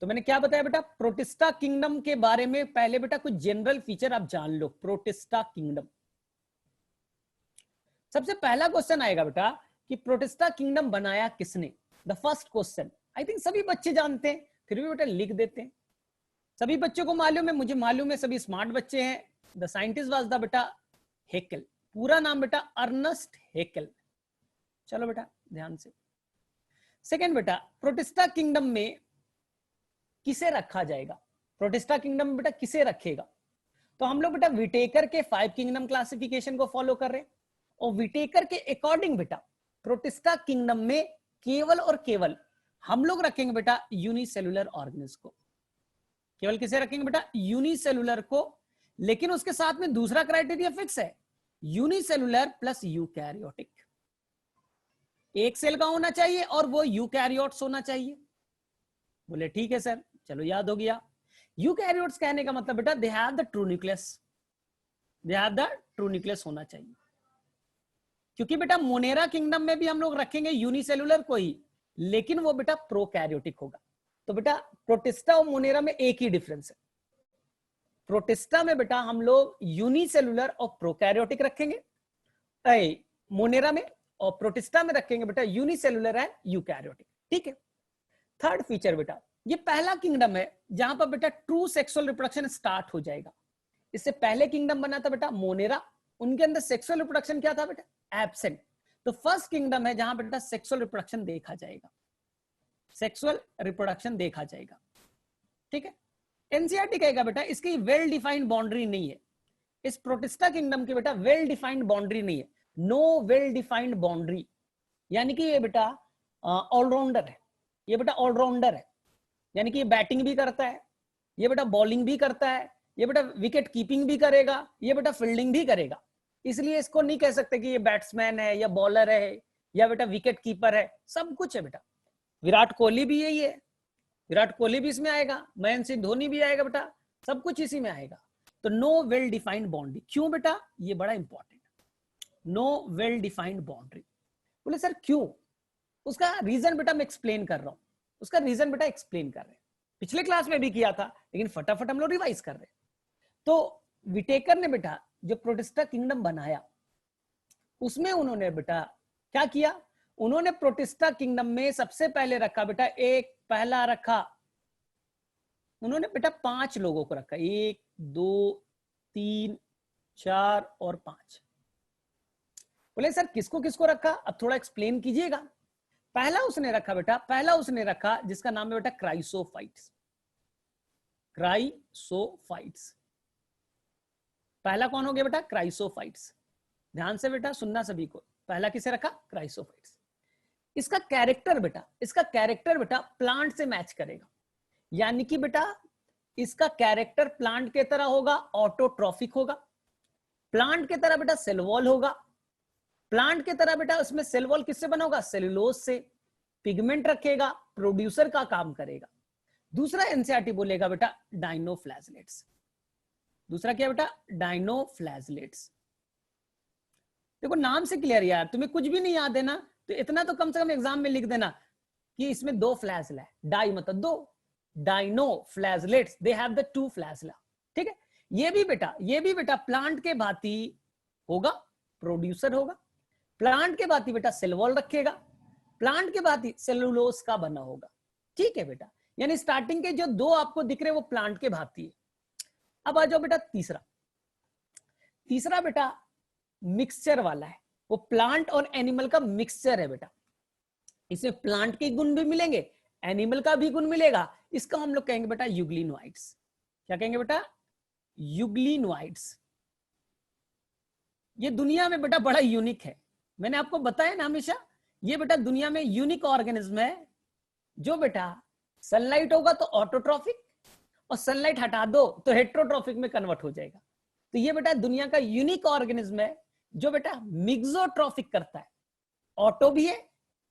तो मैंने क्या बताया बेटा, प्रोटिस्टा किंगडम के बारे में पहले बेटा कुछ जनरल फीचर आप जान लो। प्रोटिस्टा किंगडम, सबसे पहला क्वेश्चन आएगा बेटा कि प्रोटिस्टा किंगडम बनाया किसने। The first question I think सभी बच्चे जानते हैं, फिर भी बेटा लिख देते हैं। सभी बच्चों को मालूम है, मुझे मालूम है, सभी स्मार्ट बच्चे हैं। द साइंटिस्ट वाज द बेटा हेकेल, पूरा नाम बेटा अर्नस्ट हेकेल। चलो बेटा ध्यान से। सेकेंड बेटा, प्रोटिस्टा किंगडम में किसे रखा जाएगा, प्रोटिस्टा किंगडम में बेटा किसे रखेगा। तो हम लोग बेटा विटेकर के 5 किंगडम क्लासिफिकेशन को फॉलो कर रहे हैं, और विटेकर के अकॉर्डिंग बेटा प्रोटिस्टा किंगडम में केवल और केवल हम लोग रखेंगे बेटा यूनिसेलुलर ऑर्गेनिज्म को। केवल किसे रखेंगे बेटा, यूनिसेलुलर को। लेकिन उसके साथ में दूसरा क्राइटेरिया फिक्स है, यूनिसेलुलर प्लस यूकैरियोटिक। एक सेल का होना चाहिए और वो यूकैरियोट्स होना चाहिए। बोले ठीक है सर, चलो याद हो गया। यूकैरियोट्स कहने का मतलब बेटा they have the true nucleus, they have the true nucleus होना चाहिए। क्योंकि बेटा मोनेरा किंगडम में भी हम लोग रखेंगे यूनिसेलुलर को ही, लेकिन वो बेटा प्रोकैरियोटिक होगा। तो बेटा प्रोटिस्टा और मोनेरा में एक ही डिफरेंस है, प्रोटिस्टा में बेटा हम लोग यूनिसेलुलर और प्रोकैरियोटिक रखेंगे मोनेरा में, और प्रोटिस्टा में रखेंगे बेटा यूनिसेलुलर एंड यूकैरियोटिक। ठीक है। थर्ड फीचर बेटा, ये पहला किंगडम है जहां पर बेटा ट्रू सेक्सुअल रिप्रोडक्शन स्टार्ट हो जाएगा। इससे पहले किंगडम बना था बेटा मोनेरा, उनके अंदर सेक्सुअल रिप्रोडक्शन क्या था बेटा, एब्सेंट। तो फर्स्ट किंगडम है जहां बेटा सेक्सुअल रिप्रोडक्शन देखा जाएगा, सेक्सुअल रिप्रोडक्शन देखा जाएगा। ठीक है। एनसीईआरटी कहेगा बेटा इसकी वेल डिफाइंड बाउंड्री नहीं है, इस प्रोटिस्टा किंगडम की बेटा वेल डिफाइंड बाउंड्री नहीं है, नो वेल डिफाइंड बाउंड्री। यानी कि ये बेटा ऑलराउंडर है, ये बेटा ऑलराउंडर है, यानी कि ये बैटिंग भी करता है, ये बेटा बॉलिंग भी करता है, ये बेटा विकेट कीपिंग भी करेगा, ये बेटा फील्डिंग भी करेगा। इसलिए इसको नहीं कह सकते कि ये बैट्समैन है या बॉलर है या बेटा विकेट कीपर है, सब कुछ है बेटा। विराट कोहली भी यही है, विराट कोहली भी इसमें आएगा, महेंद्र सिंह धोनी भी आएगा बेटा, सब कुछ इसी में आएगा। तो नो वेल डिफाइंड बाउंड्री, क्यों बेटा, ये बड़ा important, no well defined boundary. बोले सर क्यों, उसका रीजन बेटा मैं एक्सप्लेन कर रहा हूं, उसका रीजन बेटा एक्सप्लेन कर रहे हैं, पिछले क्लास में भी किया था लेकिन फटाफट हम लोग रिवाइज कर रहे हैं। तो विटेकर ने बेटा जो प्रोटिस्टा किंगडम बनाया उसमें उन्होंने बेटा क्या किया, उन्होंने प्रोटिस्टा किंगडम में सबसे पहले रखा बेटा, एक पहला रखा उन्होंने बेटा 5 लोगों को रखा, 1 2 3 4 और 5। बोले सर किसको किसको रखा, अब थोड़ा एक्सप्लेन कीजिएगा। पहला उसने रखा बेटा, पहला उसने रखा जिसका नाम है बेटा क्राइसोफाइट्स, क्राइसोफाइट्स। पहला कौन हो गया बेटा, क्राइसोफाइट्स। ध्यान से बेटा सुनना सभी को, पहला किसे रखा, क्राइसोफाइट्स। इसका कैरेक्टर बेटा, इसका कैरेक्टर बेटा प्लांट से मैच करेगा, यानी कि बेटा इसका कैरेक्टर प्लांट के तरह होगा, ऑटोट्रॉफिक होगा, प्लांट के तरह बेटा सेल वॉल होगा, प्लांट के तरह बेटा उसमें सेल वॉल किससे बना होगा, सेलुलोज से, पिगमेंट रखेगा, प्रोड्यूसर का काम करेगा। दूसरा एनसीईआरटी बोलेगा बेटा डाइनोफ्लैजलेट्स, दूसरा क्या बेटा, डाइनोफ्लैजलेट्स। देखो नाम से क्लियर यार, तुम्हें कुछ भी नहीं याद है ना, तो इतना तो कम से कम एग्जाम में लिख देना कि इसमें 2 फ्लैजला है, डाई मतलब 2, डाइनोफ्लैजलेट्स, दे हैव द 2 फ्लैजला। ठीक है। ये भी बेटा प्लांट के भांति होगा, प्रोड्यूसर होगा, प्लांट के भांति बेटा सेल वॉल रखेगा, प्लांट के भांति सेलुलोज का बना होगा। ठीक है बेटा, यानी स्टार्टिंग के जो 2 आपको दिख रहे हैं वो प्लांट के भांति है। अब आ जाओ बेटा तीसरा, तीसरा बेटा मिक्सचर वाला है, वो प्लांट और एनिमल का मिक्सचर है बेटा, इसमें प्लांट के गुण भी मिलेंगे, एनिमल का भी गुण मिलेगा। इसका हम लोग कहेंगे बेटा यूग्लिनोइड्स। क्या कहेंगे बेटा, यूग्लिनोइड्स। ये दुनिया में बेटा बड़ा यूनिक है, मैंने आपको बताया ना हमेशा, ये बेटा दुनिया में यूनिक ऑर्गेनिज्म है जो बेटा सनलाइट होगा तो ऑटोट्रॉफिक, और सनलाइट हटा दो तो हेट्रोट्रॉफिक में कन्वर्ट हो जाएगा। तो ये बेटा दुनिया का यूनिक ऑर्गेनिज्म है जो बेटा मिक्सोट्रॉफिक करता है, ऑटो भी है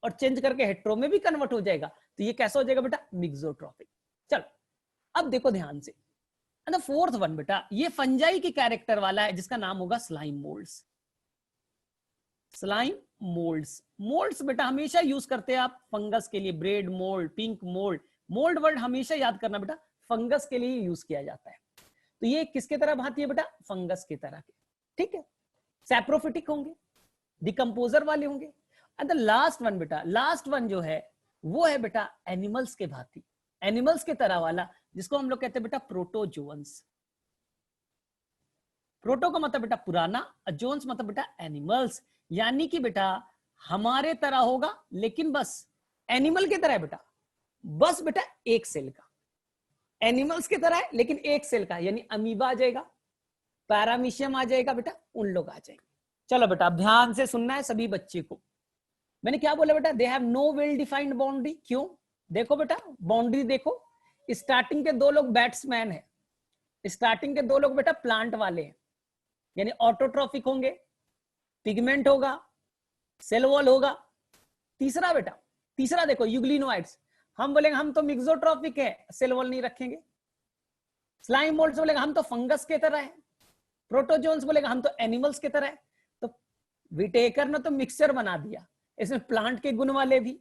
और चेंज करके हेट्रो में भी कन्वर्ट हो जाएगा। तो ये कैसा हो जाएगा बेटा, मिक्सोट्रॉफिक। चलो अब देखो ध्यान से, फोर्थ वन बेटा ये फंजाई की कैरेक्टर वाला है जिसका नाम होगा slime moulds. Slime moulds, moulds बेटा हमेशा यूज करते हैं आप फंगस के लिए, bread mould, pink mould, mould word हमेशा याद करना बेटा, फंगस के लिए यूज किया जाता है। तो ये किसके तरह भाती है बेटा, फंगस की तरह के, ठीक है। सैप्रोफिटिक होंगे, डिकम्पोजर वाले होंगे। एंड द लास्ट वन बेटा, लास्ट वन जो है वो है बेटा एनिमल्स के भांति, एनिमल्स के तरह वाला, जिसको हम लोग कहते हैं बेटा प्रोटोजोन्स। प्रोटो का मतलब बेटा पुराना, जोन्स मतलब बेटा एनिमल्स, यानी कि बेटा हमारे तरह होगा लेकिन बस एनिमल की तरह है बेटा, बस बेटा एक सेल का, एनिमल्स की तरह है लेकिन एक सेल का, यानी अमीबा आ जाएगा, पैरामीशियम आ जाएगा बेटा, उन लोग आ जाएंगे। चलो बेटा ध्यान से सुनना है सभी बच्चे को। मैंने क्या बोला बेटा, they have no well defined boundary. क्यों? देखो बेटा बाउंड्री देखो, स्टार्टिंग के दो लोग बैट्समैन है, स्टार्टिंग के दो लोग बेटा प्लांट वाले हैं, यानी ऑटोट्रॉफिक होंगे, पिगमेंट होगा, सेल वॉल होगा। तीसरा बेटा, तीसरा देखो यूग्लिनोइड्स, हम बोलेंगे हम तो मिक्सोट्रॉफिक है, सेल वॉल नहीं रखेंगे। स्लाइम मोल्ड्स बोलेगा हम तो फंगस के तरह है। प्रोटोजोन्स बोलेगा हम तो एनिमल्स के तरह है। तो विटेकर ने तो मिक्सचर बना दिया, इसमें प्लांट के गुण वाले भी,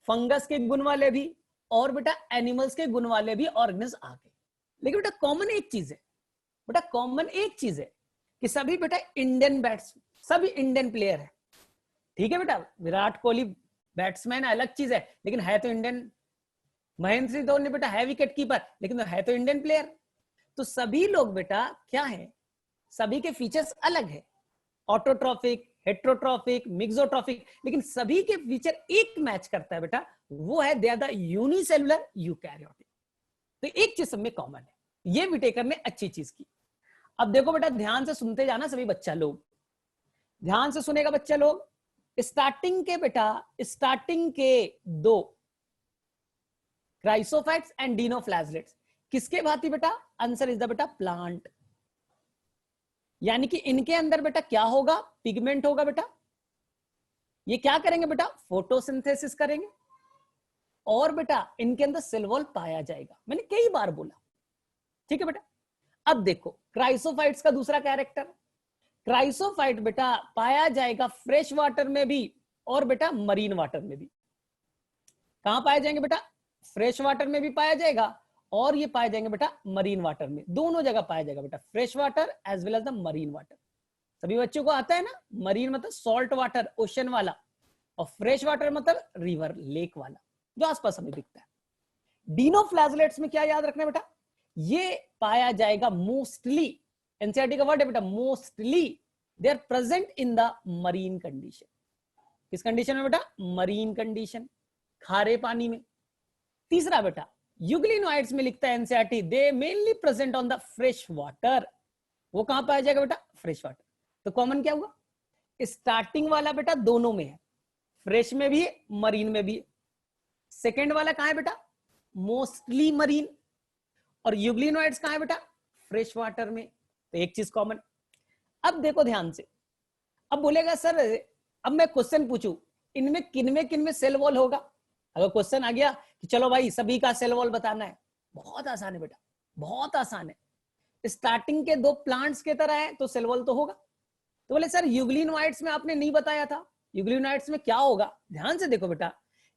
फंगस के गुण वाले भी, और बेटा एनिमल्स के गुण वाले भी ऑर्गेनिज्म आ गए। लेकिन बेटा कॉमन एक चीज है, बेटा कॉमन एक चीज है कि सभी बेटा इंडियन बैट्स, सभी इंडियन प्लेयर है, ठीक है बेटा। विराट कोहली बैट्समैन अलग चीज है, लेकिन है तो इंडियन। महेंद्र सिंह धोनी बेटा है विकेट कीपर, लेकिन है तो इंडियन प्लेयर। तो सभी लोग बेटा क्या है, सभी के फीचर्स अलग है, ऑटोट्रॉफिक, हेट्रोट्रॉफिक, मिक्सोट्रॉफिक, लेकिन सभी के फीचर एक मैच करता है बेटा, वो है they are the unicellular eukaryotic. तो एक चीज सब में कॉमन है, ये विटेकर ने अच्छी चीज की। अब देखो बेटा ध्यान से सुनते जाना सभी बच्चा लोग, ध्यान से सुनेगा बच्चा लोग। स्टार्टिंग के बेटा, स्टार्टिंग के दो क्राइसोफाइट्स एंड डीनोफ्लैजलेट्स किसके भांति बेटा, आंसर इज द बेटा प्लांट। यानी कि इनके अंदर बेटा क्या होगा, पिगमेंट होगा बेटा। ये क्या करेंगे बेटा, फोटोसिंथेसिस करेंगे, और बेटा इनके अंदर सेल वॉल पाया जाएगा, मैंने कई बार बोला, ठीक है बेटा। अब देखो क्राइसोफाइट्स का दूसरा कैरेक्टर, क्राइसोफाइट बेटा पाया जाएगा फ्रेश वाटर में भी और बेटा मरीन वाटर में भी। कहां पाए जाएंगे बेटा, फ्रेश वाटर में भी पाया जाएगा और ये पाए जाएंगे बेटा मरीन वाटर में, दोनों जगह पाया जाएगा बेटा, fresh water as well as the marine water. सभी बच्चों को आता है ना, मरीन मतलब सॉल्ट वाटर, ओशन वाला, और फ्रेश वाटर मतलब रिवर, लेक वाला, जो आसपास हमें दिखता है। डीनोफ्लैजलेट्स में क्या याद रखना बेटा, ये पाया जाएगा मोस्टली, एनसीईआरटी का वर्ड है बेटा mostly, they are present in the marine condition. किस कंडीशन में बेटा, मरीन कंडीशन, खारे पानी में। तीसरा बेटा यूग्लिनोइड्स में लिखता है NCERT, they mainly present on the fresh water. वो कहां पाया जाएगा बेटा, फ्रेश वाटर। तो कॉमन क्या हुआ, स्टार्टिंग वाला बेटा दोनों में है, फ्रेश में भी है, मरीन में भी है। सेकेंड वाला कहां है बेटा, मोस्टली मरीन, और यूग्लिनोइड्स कहां है बेटा, फ्रेश वाटर में। तो एक चीज कॉमन। अब देखो ध्यान से, अब बोलेगा सर अब मैं क्वेश्चन पूछूं, इनमें किनमें सेल वॉल होगा। अगर क्वेश्चन आ गया कि चलो भाई सभी का सेल वॉल बताना है, बहुत आसान है बेटा, बहुत आसान है। स्टार्टिंग के दो प्लांट्स के तरह है तो सेल वॉल तो होगा। तो बोले सर यूग्लिनोइड्स में आपने नहीं बताया था, यूग्लिनोइड्स में क्या होगा। ध्यान से देखो बेटा,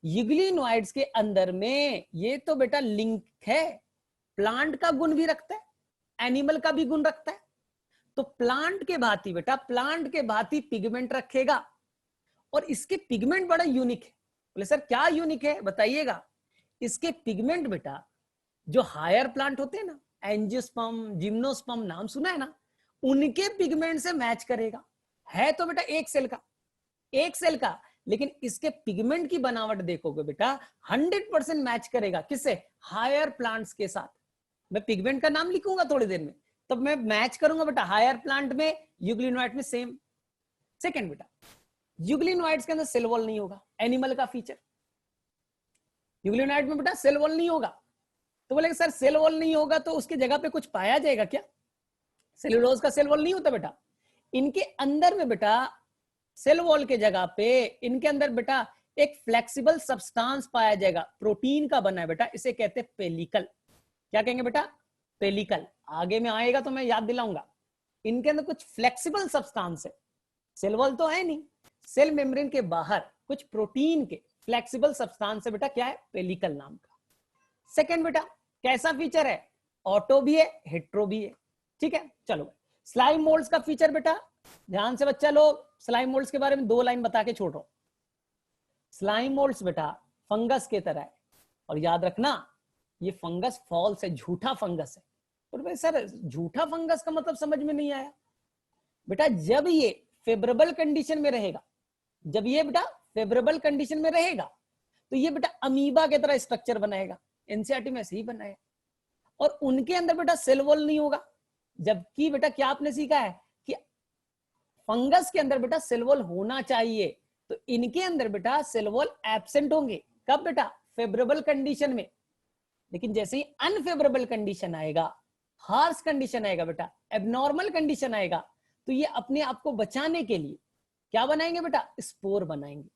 यूग्लिनोइड्स के अंदर में ये तो बेटा लिंक है, प्लांट का गुण भी रखता है, एनिमल का भी गुण रखता है। तो प्लांट के भांति बेटा, प्लांट के भांति पिगमेंट रखेगा, और इसके पिगमेंट बड़ा यूनिक है। बोले सर क्या यूनिक है बताइएगा। इसके पिगमेंट बेटा जो हायर प्लांट होते हैं ना, एंजियोस्पर्म, जिम्नोस्पर्म, नाम सुना है ना, उनके पिगमेंट से मैच करेगा। है तो बेटा एक सेल का, एक सेल का, लेकिन इसके पिगमेंट की बनावट देखोगे बेटा 100% मैच करेगा किससे, हायर प्लांट्स के साथ। मैं पिगमेंट का नाम लिखूंगा थोड़ी देर में, तब मैं मैच करूंगा बेटा हायर प्लांट में, यूग्लिनोइड में सेम। सेकेंड बेटा, यूग्लिनोइड्स के अंदर सेल वॉल नहीं होगा, एनिमल का फीचर। यूग्लिनोइड में बेटा सेल वॉल नहीं होगा। तो बोले सर सेल वॉल नहीं होगा तो उसकी जगह पे कुछ पाया जाएगा क्या। सेलुलोज का सेल वॉल नहीं होता बेटा, इनके अंदर में बेटा सेल वॉल के जगह पे इनके अंदर बेटा एक फ्लेक्सिबल सब्सटेंस पाया जाएगा, प्रोटीन का बना है बेटा, इसे कहते हैं पेलिकल। क्या कहेंगे बेटा, पेलिकल। आगे में आएगा तो मैं याद दिलाऊंगा। इनके अंदर कुछ फ्लेक्सिबल सब्सटेंस है, सेल वॉल तो है नहीं, सेल मेम्ब्रेन के बाहर कुछ प्रोटीन के फ्लेक्सिबल सब्सटेंस है बेटा, क्या है, पेलिकल नाम का। सेकेंड बेटा कैसा फीचर है, ऑटो भी है हेट्रो भी है, ठीक है। चलो स्लाइम मोल्ड्स का फीचर बेटा ध्यान से बच्चा लोग, स्लाइम मोल्ड्स के बारे में 2 लाइन बता के छोड़ रहा हूं। स्लाइम मोल्ड्स बेटा फंगस के तरह है, और याद रखना ये फंगस फॉल्स है, झूठा फंगस है। और भाई सर झूठा फंगस का मतलब समझ में नहीं आया बेटा। जब ये फेवरेबल कंडीशन में रहेगा, जब ये बेटा फेवरेबल कंडीशन में रहेगा तो ये बेटा अमीबा की तरह स्ट्रक्चर बनाएगा, एनसीईआरटी में ऐसे ही बनाया। और उनके अंदर बेटा सेल वॉल नहीं होगा, जबकि बेटा क्या आपने सीखा है कि फंगस के अंदर बेटा सेल वॉल होना चाहिए, तो इनके अंदर बेटा सेल वॉल एब्सेंट होंगे। कब बेटा, फेवरेबल कंडीशन में। लेकिन जैसे ही अनफेवरेबल कंडीशन आएगा, हार्श कंडीशन आएगा बेटा, एबनॉर्मल कंडीशन आएगा, तो ये अपने आप को बचाने के लिए क्या बनाएंगे बेटा, स्पोर बनाएंगे।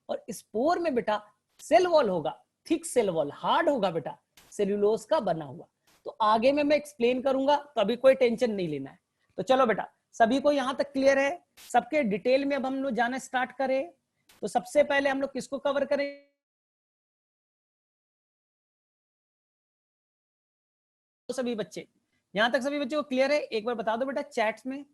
और स्पोर में बेटा सेल वॉल होगा, थिक सेल वॉल, हार्ड होगा बेटा, सेल्यूलोज का बना हुआ। तो आगे में मैं एक्सप्लेन करूंगा, तो अभी कोई टेंशन नहीं लेना है। तो चलो बेटा सभी को यहां तक क्लियर है, सबके डिटेल में अब हम लोग जाना स्टार्ट करें। तो सबसे पहले हम लोग किसको कवर करें, तो सभी बच्चे यहां तक, सभी बच्चों को क्लियर है, एक बार बता दो बेटा चैट्स में।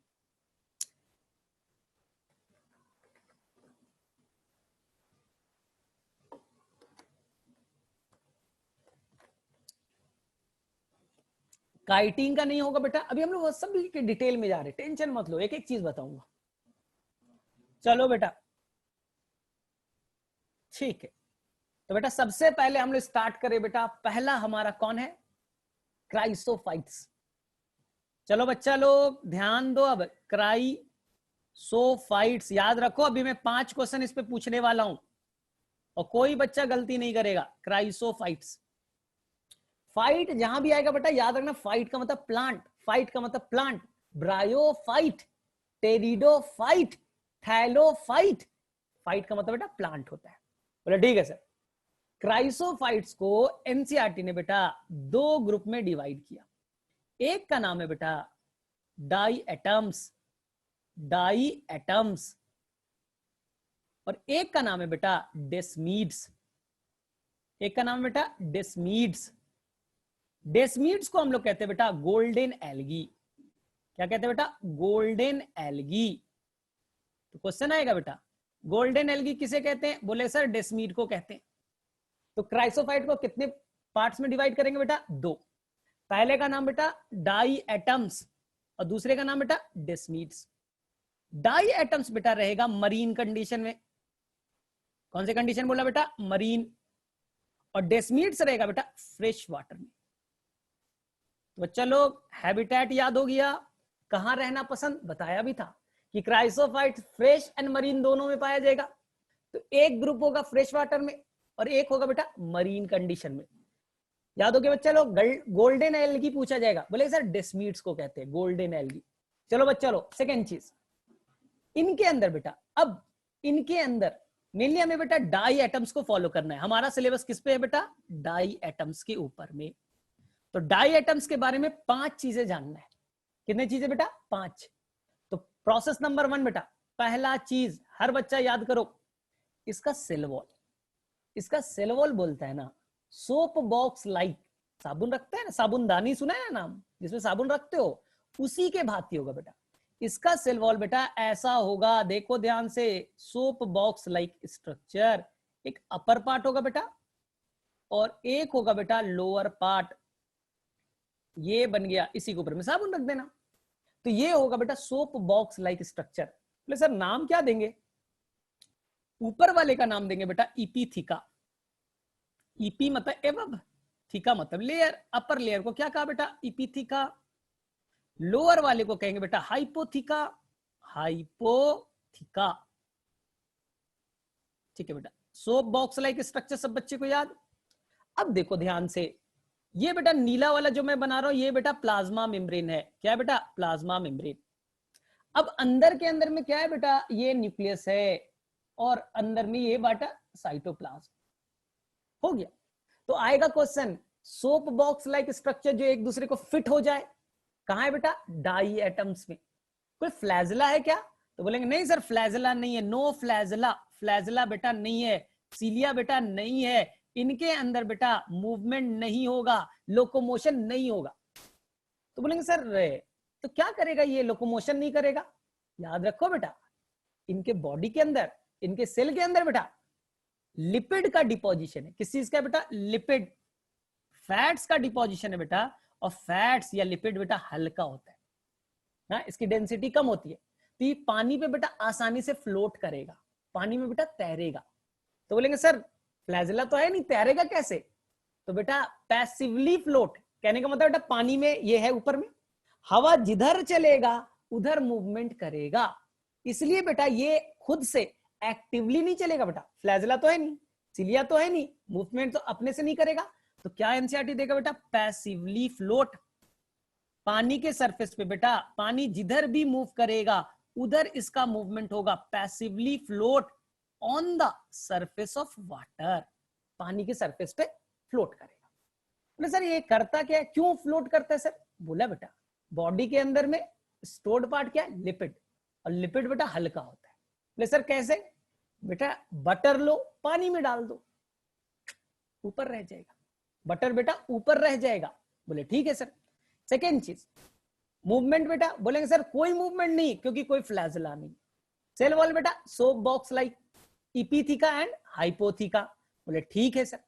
काइटिंग का नहीं होगा बेटा, अभी हम लोग सभी के डिटेल में जा रहे हैं, टेंशन मत लो, एक एक चीज बताऊंगा। चलो बेटा ठीक है, तो बेटा सबसे पहले हम लोग स्टार्ट करें बेटा, पहला हमारा कौन है, क्राइसोफाइट्स। चलो बच्चा लोग ध्यान दो, अब क्राइसोफाइट्स याद रखो, अभी मैं 5 क्वेश्चन इस पे पूछने वाला हूं और कोई बच्चा गलती नहीं करेगा। क्राइसोफाइट्स, फाइट जहां भी आएगा बेटा याद रखना, फाइट का मतलब प्लांट, फाइट का मतलब plant, bryophyte, pteridophyte, thallophyte, fight का मतलब बेटा प्लांट होता है। बोले ठीक है सर। क्राइसोफाइट्स को एनसीईआरटी ने बेटा 2 ग्रुप में डिवाइड किया। एक का नाम है बेटा डाई एटम्स, डाई एटम्स, और एक का नाम है बेटा डेस्मीड्स, एक का नाम है बेटा डेस्मीड्स। डेस्मीड्स को हम लोग कहते हैं बेटा गोल्डन एल्गी। क्या कहते हैं बेटा, गोल्डन एल्गी। तो क्वेश्चन आएगा बेटा गोल्डन एल्गी किसे कहते हैं, बोले सर डेस्मीड को कहते हैं। तो क्राइसोफाइट को कितने पार्ट्स में डिवाइड करेंगे बेटा, 2। पहले का नाम बेटा डाई एटम्स और दूसरे का नाम बेटा डेस्मीड्स। डाई एटम्स बेटा रहेगा मरीन कंडीशन में, कौन से कंडीशन बोला बेटा, मरीन। और डेस्मीड्स रहेगा बेटा फ्रेश वाटर में। तो बच्चा लोग हैबिटेट याद हो गया, कहां रहना पसंद बताया भी था कि क्राइसोफाइट फ्रेश एंड मरीन दोनों में पाया जाएगा। तो एक ग्रुप होगा फ्रेश वाटर में और एक होगा बेटा मरीन कंडीशन में। याद हो गया बच्चा लोग, गोल्डन एल्गी पूछा जाएगा, बोले सर डेस्मीड्स को कहते हैं गोल्डन एल्गी। चलो बच्चा लोग सेकेंड चीज, इनके अंदर बेटा, अब इनके अंदर मेनली हमें बेटा डाई एटम्स को फॉलो करना है। हमारा सिलेबस किस पे है बेटा, डाई एटम्स के ऊपर में। तो डाई एटम्स के बारे में 5 चीजें जानना है। कितने चीजें बेटा, 5। तो प्रोसेस नंबर 1 बेटा, पहला चीज हर बच्चा याद करो, इसका सेल वॉल। इसका सेल वॉल बोलता है ना सोप बॉक्स लाइक, साबुन रखते हैं ना, साबुनदानी सुना है ना नाम, जिसमें साबुन रखते हो, उसी के भांति होगा बेटा इसका सेल वॉल बेटा, ऐसा होगा, देखो ध्यान से, सोप बॉक्स लाइक स्ट्रक्चर। एक अपर पार्ट होगा बेटा और एक होगा बेटा लोअर पार्ट, ये बन गया, इसी के ऊपर में साबुन रख देना। तो ये होगा बेटा सोप बॉक्स लाइक स्ट्रक्चर। बोले सर नाम क्या देंगे, ऊपर वाले का नाम देंगे बेटा इपीथिका। ईपी मतलब एबव, थीका मतलब लेयर, अपर लेयर को क्या कहा बेटा, इपीथिका। लोअर वाले को कहेंगे बेटा हाइपोथिका, हाइपोथिका। ठीक है बेटा, सोप बॉक्स लाइक स्ट्रक्चर सब बच्चे को याद। अब देखो ध्यान से, ये बेटा नीला वाला जो मैं बना रहा हूं, ये बेटा प्लाज्मा मेम्ब्रेन है। क्या है बेटा, प्लाज्मा मेम्ब्रेन। अब अंदर के अंदर में क्या है बेटा, ये न्यूक्लियस है और अंदर में ये बेटा साइटोप्लाज्म। हो गया। तो आएगा question, soap box like structure जो एक दूसरे को फिट हो जाए, कहां है बेटा, डाई एटम्स में। कोई फ्लैजला है क्या, तो बोलेंगे नहीं सर फ्लैजला नहीं है, नो फ्लैजला, फ्लैजला बेटा नहीं है, सीलिया बेटा नहीं है, इनके अंदर बेटा मूवमेंट नहीं होगा, लोकोमोशन नहीं होगा। तो बोलेंगे सर तो क्या करेगा ये, लोकोमोशन नहीं करेगा? याद रखो बेटा, इनके बॉडी के अंदर, इनके सेल के अंदर बेटा लिपिड का डिपोजिशन है। किस चीज का बेटा? लिपिड, फैट्स का डिपोजिशन है बेटा। और फैट्स या लिपिड बेटा हल्का होता है ना, इसकी डेंसिटी कम होती है, तो ये पानी पे बेटा आसानी से फ्लोट करेगा, पानी में बेटा तैरेगा। तो बोलेंगे सर फ्लैजेला तो है नहीं, तैरेगा कैसे? तो बेटा पैसिवली फ्लोट, कहने का मतलब बेटा पानी में ये है ऊपर में, हवा जिधर चलेगा उधर मूवमेंट करेगा, इसलिए बेटा ये खुद से एक्टिवली नहीं चलेगा बेटा। फ्लैजेला तो है नहीं, सिलिया तो है नहीं, मूवमेंट तो अपने से नहीं करेगा। तो क्या एनसीईआरटी देगा बेटा? Passively float. पानी के सरफेस पे बेटा पानी जिधर भी मूव करेगा उधर इसका मूवमेंट होगा, passively float on the surface of water, पानी के सरफेस पे फ्लोट करेगा। बोले सर ये करता क्या है, क्यों फ्लोट करता है सर? बोला बेटा बॉडी के अंदर में स्टोर्ड पार्ट क्या है? लिपिड, और लिपिड बेटा हल्का होता है। बोले सर कैसे? बेटा बटर लो, पानी में डाल दो, ऊपर रह जाएगा, बटर बेटा ऊपर रह जाएगा। बोले ठीक है सर। सेकेंड चीज मूवमेंट बेटा, बोलेंगे सर कोई मूवमेंट नहीं क्योंकि कोई फ्लैजेला नहीं। सेल वॉल बेटा सोप बॉक्स लाइक, इपीथिका एंड हाइपोथिका। बोले ठीक है सर।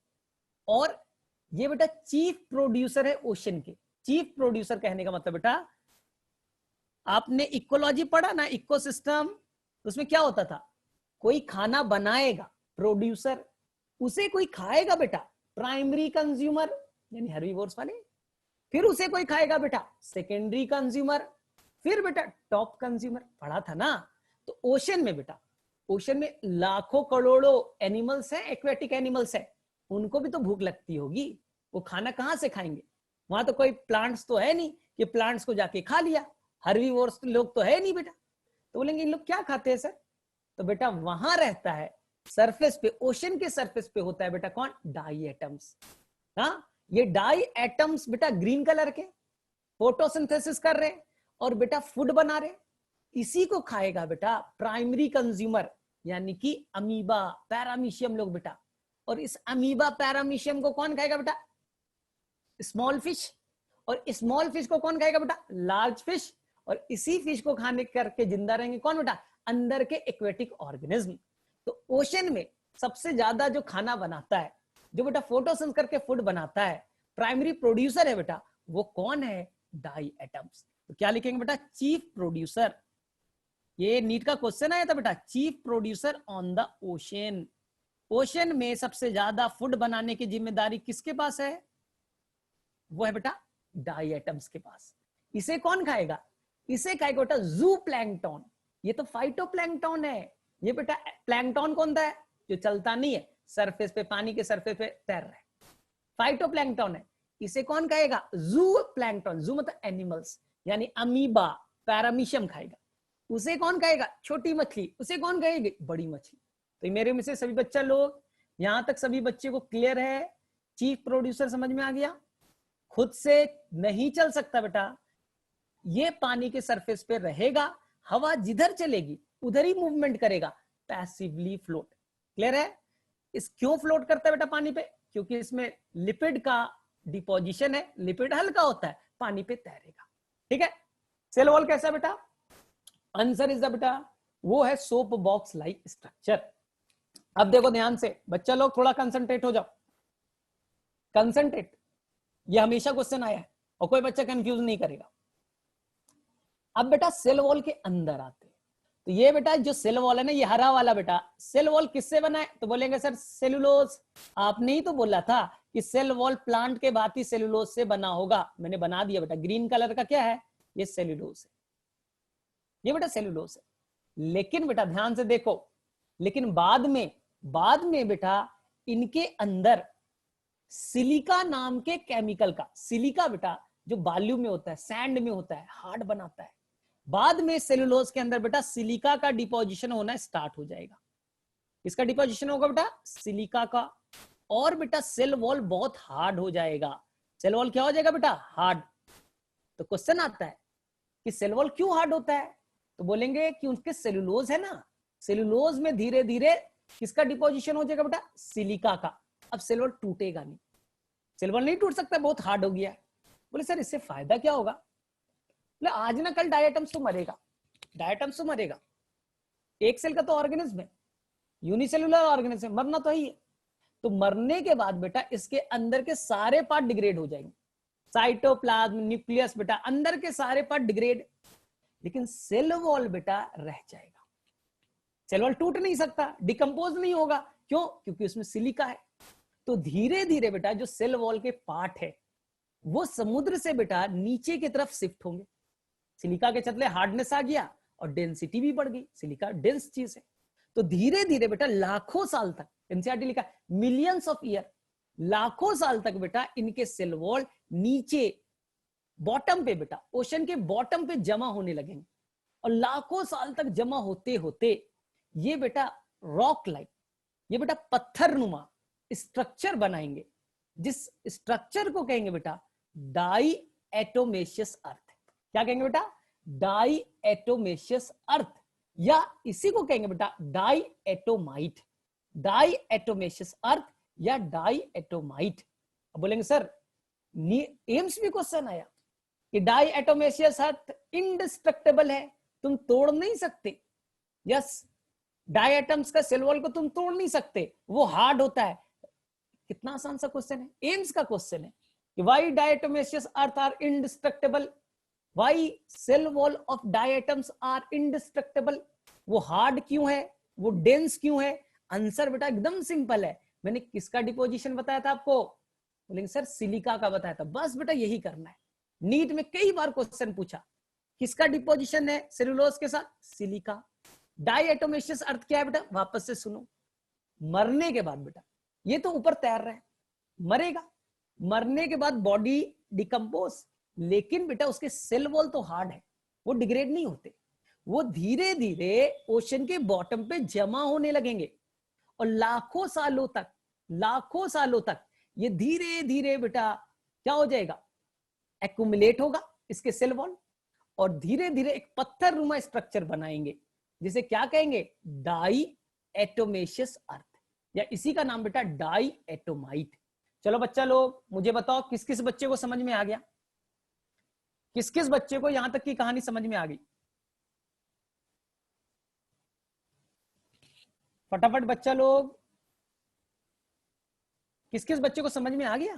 और ये बेटा चीफ प्रोड्यूसर है ओशन के। चीफ प्रोड्यूसर कहने का मतलब बेटा, आपने इकोलॉजी पढ़ा ना, इकोसिस्टम, उसमें क्या होता था, कोई खाना बनाएगा प्रोड्यूसर, उसे कोई खाएगा बेटा प्राइमरी कंज्यूमर यानी हर्बीवोर्स वाले, फिर उसे कोई खाएगा बेटा सेकेंडरी कंज्यूमर, फिर बेटा टॉप कंज्यूमर। पढ़ा था ना। तो ओशन में बेटा, ओशन में लाखों करोड़ों एनिमल्स हैं, एक्वेटिक एनिमल्स हैं, उनको भी तो भूख लगती होगी, वो खाना कहां से खाएंगे? वहां तो कोई प्लांट्स तो है नहीं कि प्लांट्स को जाके खा लिया, हर्बीवोर्स लोग तो है नहीं बेटा। तो बोलेंगे इन लोग क्या खाते हैं सर? तो बेटा वहां रहता है सरफेस पे, ओशन के सरफेस पे होता है बेटा कौन? Diatoms. हाँ, ये डाई एटम्स बेटा ग्रीन कलर के फोटोसिंथेसिस कर रहे हैं और बेटा फूड बना रहे हैं, इसी को खाएगा बेटा प्राइमरी कंज्यूमर यानी कि अमीबा पैरामीशियम लोग बेटा। और इस अमीबा पैरामीशियम को कौन खाएगा बेटा? Small fish. और स्मॉल फिश को कौन खाएगा बेटा? Large fish. और इसी फिश को खाने करके जिंदा रहेंगे कौन बेटा? अंदर के एक्वेटिक ऑर्गेनिज्म। तो ओशन में सबसे ज्यादा जो खाना बनाता है, जो बेटा फोटोसिंथेसिस करके फूड बनाता है, प्राइमरी प्रोड्यूसर है बेटा, वो कौन है? Diatoms. तो क्या लिखेंगे बेटा? Chief producer. ये नीट का क्वेश्चन आया था बेटा, chief producer on the ocean. Ocean में सबसे ज्यादा फूड बनाने की जिम्मेदारी किसके पास है? वो है बेटा डाई एटम्स के पास। इसे कौन खाएगा? इसे खाएगा बेटा जू प्लैंकटन। ये तो फाइटोप्लैंकटन है। ये बेटा प्लैंकटन कौन है? जो चलता नहीं है, सरफेस पे, पानी के सरफेस पे तैर रहा है, फाइटोप्लैंकटन है। इसे कौन खाएगा? जू प्लैंकटन। जू मतलब एनिमल्स यानी अमीबा पैरामीशियम खाएगा। उसे कौन खाएगा? छोटी मछली। उसे कौन खाएगी? बड़ी मछली। तो मेरे में से सभी बच्चा लोग, यहां तक सभी बच्चे को क्लियर है? चीफ प्रोड्यूसर समझ में आ गया? खुद से नहीं चल सकता बेटा, ये पानी के सरफेस पे रहेगा, हवा जिधर चलेगी उधर ही मूवमेंट करेगा, पैसिवली फ्लोट। क्लियर है? इस क्यों फ्लोट करता है बेटा पानी पे? क्योंकि इसमें लिपिड का डिपोजिशन है, लिपिड हल्का होता है, पानी पे तैरेगा। ठीक है। सेल वॉल कैसा बेटा? आंसर इज द बेटा वो है सोप बॉक्स लाइक स्ट्रक्चर। अब देखो ध्यान से बच्चा लोग, थोड़ा कंसंट्रेट हो जाओ, कंसंट्रेट। ये हमेशा क्वेश्चन आया है और कोई बच्चा कंफ्यूज नहीं करेगा। अब बेटा सेल वॉल के अंदर आते हैं, तो ये बेटा जो सेल वॉल है ना, ये हरा वाला बेटा, सेल वॉल किससे बना है? तो बोलेंगे सर सेलुलोज। आपने ही तो बोला था कि सेल वॉल प्लांट के भांति सेलुलोज से बना होगा, मैंने बना दिया बेटा। ग्रीन कलर का क्या है? ये सेलुलोज है, ये बेटा सेलुलोज है। लेकिन बेटा ध्यान से देखो, लेकिन बाद में बेटा इनके अंदर सिलिका नाम के केमिकल का, सिलिका बेटा जो बालू में होता है, सैंड में होता है, हार्ड बनाता है। बाद में सेलुलोज के अंदर बेटा सिलिका का डिपोजिशन होना स्टार्ट हो जाएगा। इसका डिपोजिशन होगा बेटा सिलिका का, और बेटा सेल वॉल बहुत हार्ड हो जाएगा। सेल वॉल क्या हो जाएगा बेटा? हार्ड। तो क्वेश्चन आता है कि सेल वॉल क्यों हार्ड होता है? तो बोलेंगे कि उनके सेलुलोज है ना, सेलुलोज में धीरे धीरे किसका डिपोजिशन हो जाएगा बेटा? सिलिका का। अब सेल वॉल टूटेगा नहीं, सेल वॉल नहीं टूट सकता, बहुत हार्ड हो गया है। बोले सर इससे फायदा क्या होगा? बोले आज ना कल डायटम्स तो मरेगा, डायटम्स तो मरेगा, एक सेल का तो ऑर्गेनिज्म है, यूनिसेलुलर ऑर्गेनिज्म, मरना तो ही है। तो मरने के बाद बेटा इसके अंदर के सारे पार्ट डिग्रेड हो जाएंगे, साइटोप्लाज्म, न्यूक्लियस, बेटा अंदर के सारे पार्ट डिग्रेड, लेकिन सेल वॉल बेटा रह जाएगा। सेल वॉल टूट नहीं सकता, डिकम्पोज नहीं होगा, क्यों? क्योंकि उसमें सिलिका है। तो धीरे धीरे बेटा जो सेल वॉल के पार्ट है वो समुद्र से बेटा नीचे की तरफ शिफ्ट होंगे, सिलिका के चलते हार्डनेस आ गया और डेंसिटी भी बढ़ गई, सिलिका डेंस चीज है। तो धीरे धीरे बेटा लाखों साल तक, एनसीईआरटी लिखा मिलियंस ऑफ ईयर, लाखों साल तक बेटा इनके सेल वॉल नीचे बॉटम पे बेटा, ओशन के बॉटम पे जमा होने लगेंगे, और लाखों साल तक जमा होते होते ये बेटा रॉक लाइक, ये बेटा पत्थर नुमा स्ट्रक्चर बनाएंगे, जिस स्ट्रक्चर को कहेंगे बेटा डाई एटोमेशियस अर्थ। क्या कहेंगे बेटा? डाई एटोमेशियस अर्थ, या इसी को कहेंगे बेटा डाई एटोमाइट, डाई एटोमेशियस अर्थ या डाई एटोमाइट। अब बोलेंगे सर एम्स भी क्वेश्चन आया कि डाई एटोमेशियस अर्थ इंडिस्ट्रक्टेबल है, तुम तोड़ नहीं सकते। यस, डाई एटम्स का सेल वॉल को तुम तोड़ नहीं सकते, वो हार्ड होता है। कितना आसान सा क्वेश्चन है, एम्स का क्वेश्चन है कि why diatomaceous earth are indestructible, why cell wall of diatoms are indestructible, वो हार्ड क्यों है, वो डेंस क्यों है? आंसर बेटा एकदम सिंपल है। मैंने किसका डिपोजिशन बताया था आपको? बोलेंगे सर सिलिका का बताया था। बस बेटा यही करना है, नीट में कई बार क्वेश्चन पूछा, किसका डिपोजिशन है सेलुलोज के साथ? सिलिका। डाई एटोमेशियस अर्थ क्या है बेटा? वापस से सुनो, मरने के बाद बेटा ये तो ऊपर तैर रहा है, मरेगा, मरने के बाद बॉडी डिकम्पोज, लेकिन बेटा उसके सेल वॉल तो हार्ड है, वो डिग्रेड नहीं होते, वो धीरे धीरे ओशन के बॉटम पे जमा होने लगेंगे, और लाखों सालों तक ये धीरे धीरे बेटा क्या हो जाएगा? एक्यूमुलेट होगा इसके सेल वॉल, और धीरे धीरे एक पत्थर नुमा स्ट्रक्चर बनाएंगे, जिसे क्या कहेंगे? डाई एटोमेशियस अर्थ, या इसी का नाम बेटा डाई एटोमाइट। चलो बच्चा लोग मुझे बताओ किस किस बच्चे को समझ में आ गया, किस किस बच्चे को यहां तक की कहानी समझ में आ गई? फटाफट बच्चा लोग, किस किस बच्चे को समझ में आ गया?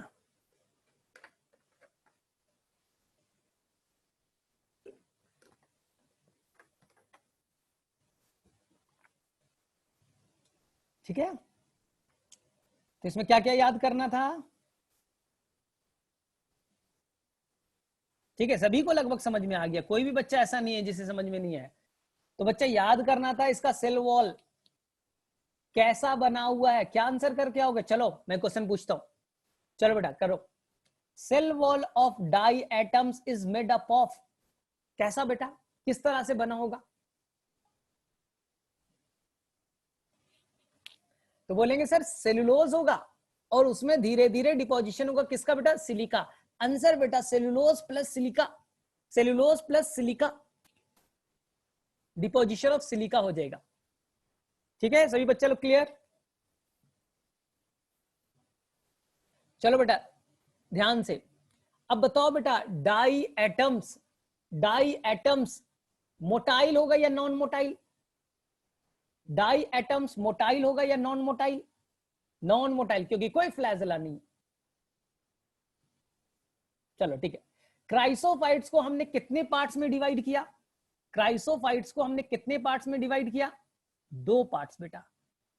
ठीक है, तो इसमें क्या क्या याद करना था? ठीक है, सभी को लगभग समझ में आ गया, कोई भी बच्चा ऐसा नहीं है जिसे समझ में नहीं है। तो बच्चा याद करना था इसका सेल वॉल कैसा बना हुआ है। क्या आंसर करके आओगे? चलो मैं क्वेश्चन पूछता हूं, चलो बेटा करो। Cell wall of diatoms is made up of, कैसा बेटा, किस तरह से बना होगा? तो बोलेंगे सर सेलुलोज होगा, और उसमें धीरे धीरे डिपोजिशन होगा किसका बेटा? सिलिका। आंसर बेटा cellulose plus silica, cellulose plus silica, deposition of silica हो जाएगा। ठीक है सभी बच्चे लोग क्लियर? चलो बेटा ध्यान से अब बताओ बेटा, डाई एटम्स मोटाइल होगा या non motile? Diatoms motile होगा या नॉन मोटाइल? नॉन मोटाइल, क्योंकि कोई फ्लैजेला नहीं। चलो ठीक है, क्राइसोफाइट्स को हमने कितने पार्ट्स में डिवाइड किया? क्राइसोफाइट्स को हमने कितने पार्ट्स में डिवाइड किया? 2 पार्ट्स बेटा,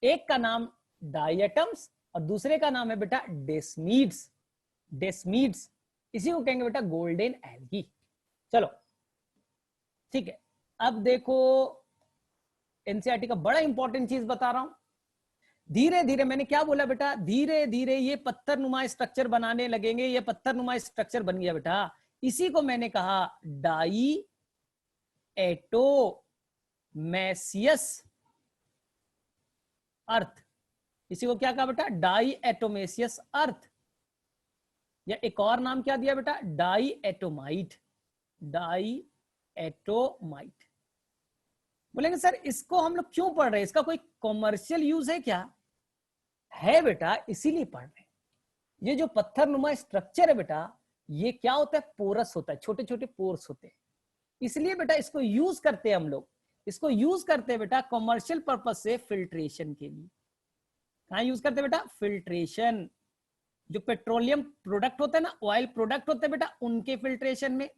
एक का नाम डाई एटम्स और दूसरे का नाम है बेटा डेस्मीड्स। डेस्मीड्स इसी को कहेंगे बेटा गोल्डन एल्गी। चलो ठीक है, अब देखो एनसीईआरटी का बड़ा इंपॉर्टेंट चीज बता रहा हूं। धीरे धीरे मैंने क्या बोला बेटा? धीरे धीरे ये पत्थर नुमा स्ट्रक्चर बनाने लगेंगे। ये पत्थर नुमा स्ट्रक्चर बन गया बेटा, इसी को मैंने कहा डाई एटोमेशियस अर्थ। इसी को क्या कहा बेटा? डाई एटोमेशियस अर्थ, या एक और नाम क्या दिया बेटा? डाई एटोमाइट। डाई एटोमाइट। बोलेंगे सर इसको हम लोग क्यों पढ़ रहे हैं, इसका कोई कॉमर्शियल यूज है क्या? है बेटा, इसीलिए पढ़ रहे हैं। ये जो पत्थर नुमा स्ट्रक्चर है बेटा, ये क्या होता है, पोरस होता है, छोटे छोटे पोर्स होते हैं, इसलिए बेटा इसको यूज करते हैं हम लोग। इसको यूज करते हैं बेटा कॉमर्शियल पर्पज से फिल्ट्रेशन के लिए। कहाँ यूज करते हैं बेटा, फिल्ट्रेशन। जो पेट्रोलियम प्रोडक्ट होते हैं ना, ऑयल प्रोडक्ट होते हैं बेटा, उनके फिल्ट्रेशन में,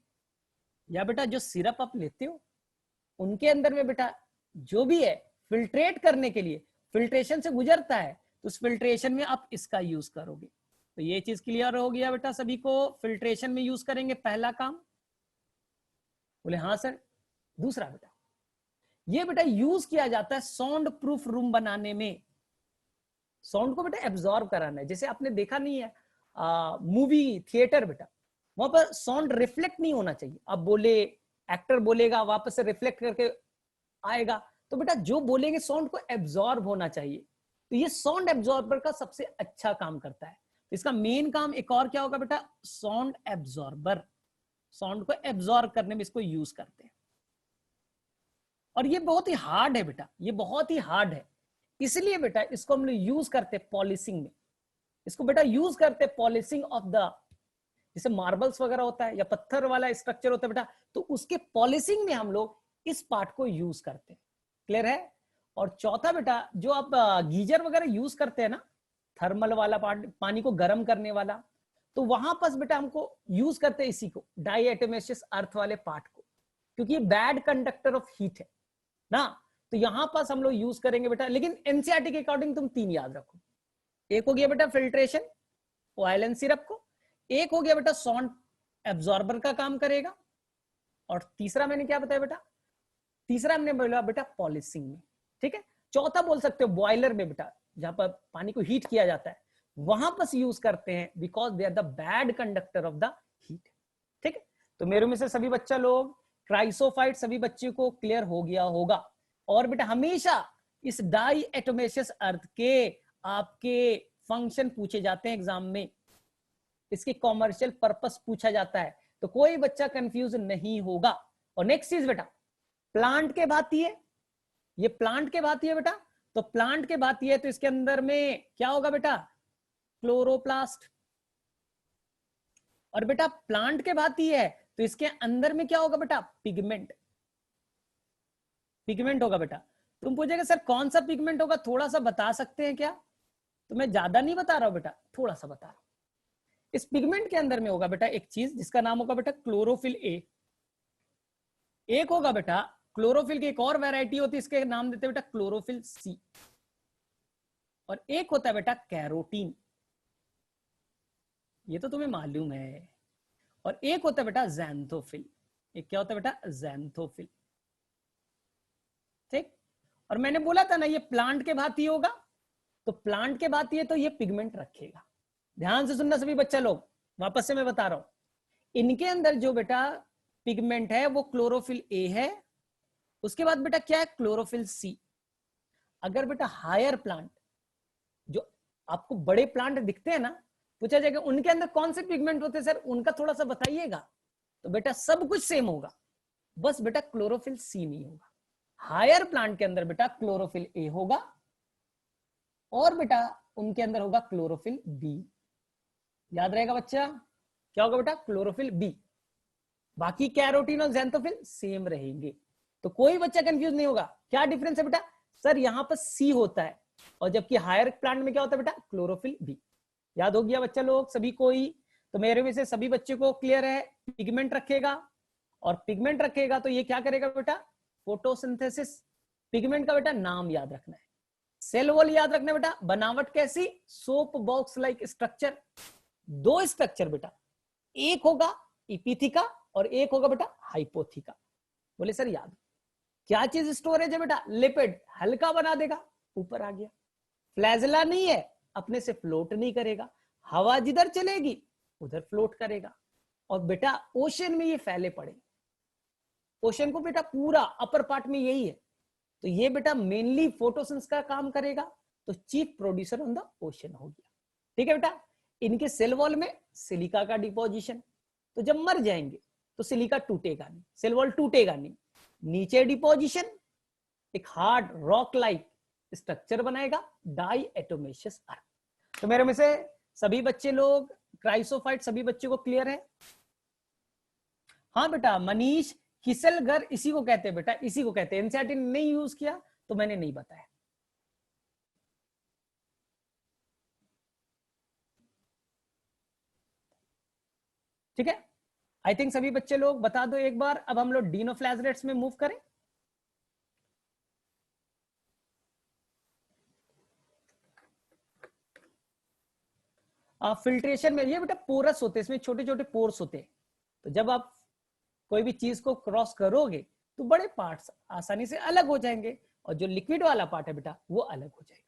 या बेटा जो सिरप आप लेते हो उनके अंदर में बेटा जो भी है फिल्ट्रेट करने के लिए फिल्ट्रेशन से गुजरता है, तो उस फिल्ट्रेशन में आप इसका यूज करोगे। तो ये चीज क्लियर हो गया बेटा सभी को, फिल्ट्रेशन में यूज करेंगे पहला काम। बोले हाँ सर। दूसरा बेटा, ये बेटा यूज किया जाता है साउंड प्रूफ रूम बनाने में। साउंड को बेटा एब्जॉर्ब कराना है। जैसे आपने देखा नहीं है मूवी थिएटर बेटा, वहां पर साउंड रिफ्लेक्ट नहीं होना चाहिए। अब बोले, एक्टर बोलेगा वापस से रिफ्लेक्ट करके आएगा, तो बेटा जो बोलेंगे साउंड को एब्जॉर्ब होना चाहिए। तो ये साउंड एब्जॉर्बर का सबसे अच्छा काम करता है। इसका मेन काम एक और क्या होगा बेटा, साउंड एब्जॉर्बर। साउंड को एब्जॉर्ब करने में इसको यूज करते हैं। और ये बहुत ही हार्ड है बेटा, ये बहुत ही हार्ड है, इसलिए बेटा इसको हम लोग यूज करते हैं पॉलिशिंग में। इसको बेटा यूज करते हैं पॉलिशिंग ऑफ द, जैसे मार्बल्स वगैरह होता है या पत्थर वाला स्ट्रक्चर होता है बेटा, तो उसके पॉलिशिंग में हम लोग इस पार्ट को यूज करते हैं। क्लियर है। और चौथा बेटा, जो आप गीजर वगैरह यूज करते हैं ना, थर्मल वाला पार्ट, पानी को गर्म करने वाला, तो वहां पर बेटा हमको यूज करते हैं इसी को, डाइएटोमेशियस अर्थ वाले पार्ट को, क्योंकि ये बैड कंडक्टर ऑफ हीट है ना। तो यहां पास हम लोग यूज करेंगे बेटा। लेकिन एनसीईआरटी के अकॉर्डिंग तुम 3 याद रखो। एक हो गया बेटा फिल्ट्रेशन, ऑयल एंड सिरप को। एक हो गया बेटा साउंड एब्जॉर्बर का काम करेगा। और तीसरा मैंने क्या बताया बेटा, तीसरा हमने बोला बेटा पॉलिशिंग में। ठीक है। चौथा बोल सकते हो बॉयलर में बेटा, जहां पर पानी को हीट किया जाता है, वहां पर यूज करते हैं, because they are the bad conductor of the heat. ठीक है। तो मेरे में से सभी बच्चा लोग क्राइसोफाइट सभी बच्चों को क्लियर हो गया होगा। और बेटा हमेशा इस डाई एटोमेशियस अर्थ के आपके फंक्शन पूछे जाते हैं एग्जाम में, इसके कॉमर्शियल पर्पस पूछा जाता है, तो कोई बच्चा कंफ्यूज नहीं होगा। और नेक्स्ट चीज बेटा, प्लांट के भांति है, ये प्लांट के भांति है बेटा। तो प्लांट के भांति है तो इसके अंदर में क्या होगा बेटा, क्लोरोप्लास्ट। और बेटा प्लांट के भांति है तो इसके अंदर में क्या होगा बेटा, पिगमेंट। पिगमेंट होगा बेटा। तुम पूछेगा सर कौन सा पिगमेंट होगा, थोड़ा सा बता सकते हैं क्या? तो मैं ज्यादा नहीं बता रहा हूं बेटा, थोड़ा सा बता रहा हूं। इस पिगमेंट के अंदर में होगा बेटा एक चीज जिसका नाम होगा बेटा क्लोरोफिल ए। एक होगा बेटा क्लोरोफिल की एक और वैरायटी होती है, इसके नाम देते हैं बेटा क्लोरोफिल सी। और एक होता है बेटा कैरोटीन, ये तो तुम्हें मालूम है। और एक होता है बेटा ज़ैंथोफिल। एक क्या होता है बेटा, ज़ैंथोफिल। ठीक। और मैंने बोला था ना ये प्लांट के भांति होगा, तो प्लांट के भांति है तो ये पिगमेंट रखेगा। ध्यान से सुनना सभी बच्चा लोग, वापस से मैं बता रहा हूं। इनके अंदर जो बेटा पिगमेंट है वो क्लोरोफिल ए है। उसके बाद बेटा क्या है, क्लोरोफिल सी। अगर बेटा हायर प्लांट, जो आपको बड़े प्लांट दिखते हैं ना, पूछा जाएगा उनके अंदर कौन से पिगमेंट होते हैं सर, उनका थोड़ा सा बताइएगा, तो बेटा सब कुछ सेम होगा, बस बेटा क्लोरोफिल सी नहीं होगा। हायर प्लांट के अंदर बेटा क्लोरोफिल ए होगा, और बेटा उनके अंदर होगा क्लोरोफिल बी। याद रहेगा बच्चा, क्या होगा बेटा, क्लोरोफिल बी। बाकी कैरोटीन और ज़ैंथोफिल सेम रहेंगे, तो कोई बच्चा कंफ्यूज नहीं होगा। क्या डिफरेंस है बेटा, सर यहां पर सी होता है, और जबकि हायर प्लांट में क्या होता है बेटा, क्लोरोफिल बी। याद हो गया बच्चा लोग सभी को ही? तो मेरे में से सभी बच्चे को क्लियर है, पिगमेंट रखेगा, और पिगमेंट रखेगा तो ये क्या करेगा बेटा, फोटोसिंथेसिस। पिगमेंट का बेटा नाम याद रखना है, सेल वॉल याद रखना है बेटा, बनावट कैसी, सोप बॉक्स लाइक स्ट्रक्चर। दो स्ट्रक्चर बेटा, एक होगा इपिथिका और एक होगा बेटा हाइपोथिका। बोले सर याद, क्या चीज स्टोरेज है बेटा, लिपिड, हल्का बना देगा, ऊपर आ गया। फ्लैजला नहीं है, अपने से फ्लोट नहीं करेगा, हवा जिधर चलेगी उधर फ्लोट करेगा। और बेटा ओशन में ये फैले पड़े, ओशन को बेटा पूरा अपर पार्ट में यही है, तो ये बेटा मेनली फोटोसिंथेसिस का काम करेगा, तो chief producer on the ocean हो गया। ठीक है बेटा। इनके सेल वॉल में सिलिका का डिपोजिशन, तो जब मर जाएंगे तो सिलिका टूटेगा नहीं, सेल वॉल टूटेगा नहीं। नीचे डिपोजिशन, एक हार्ड रॉक लाइक स्ट्रक्चर बनाएगा डाइएटोमेशियस अर्क। तो मेरे में से सभी बच्चे लोग क्राइसोफाइट सभी बच्चों को क्लियर है? हाँ बेटा, मनीष किसलगर इसी को कहते हैं बेटा, इसी को कहते हैं। एनसीईआरटी ने नहीं यूज किया तो मैंने नहीं बताया। ठीक है, आई थिंक सभी बच्चे लोग बता दो एक बार। अब हम लोग डीनोफ्लैजलेट्स में मूव करें। फिल्ट्रेशन में ये बेटा पोरस होते हैं, इसमें छोटे छोटे पोर्स होते हैं। तो जब आप कोई भी चीज को क्रॉस करोगे तो बड़े पार्ट्स आसानी से अलग हो जाएंगे, और जो लिक्विड वाला पार्ट है बेटा वो अलग हो जाएगा।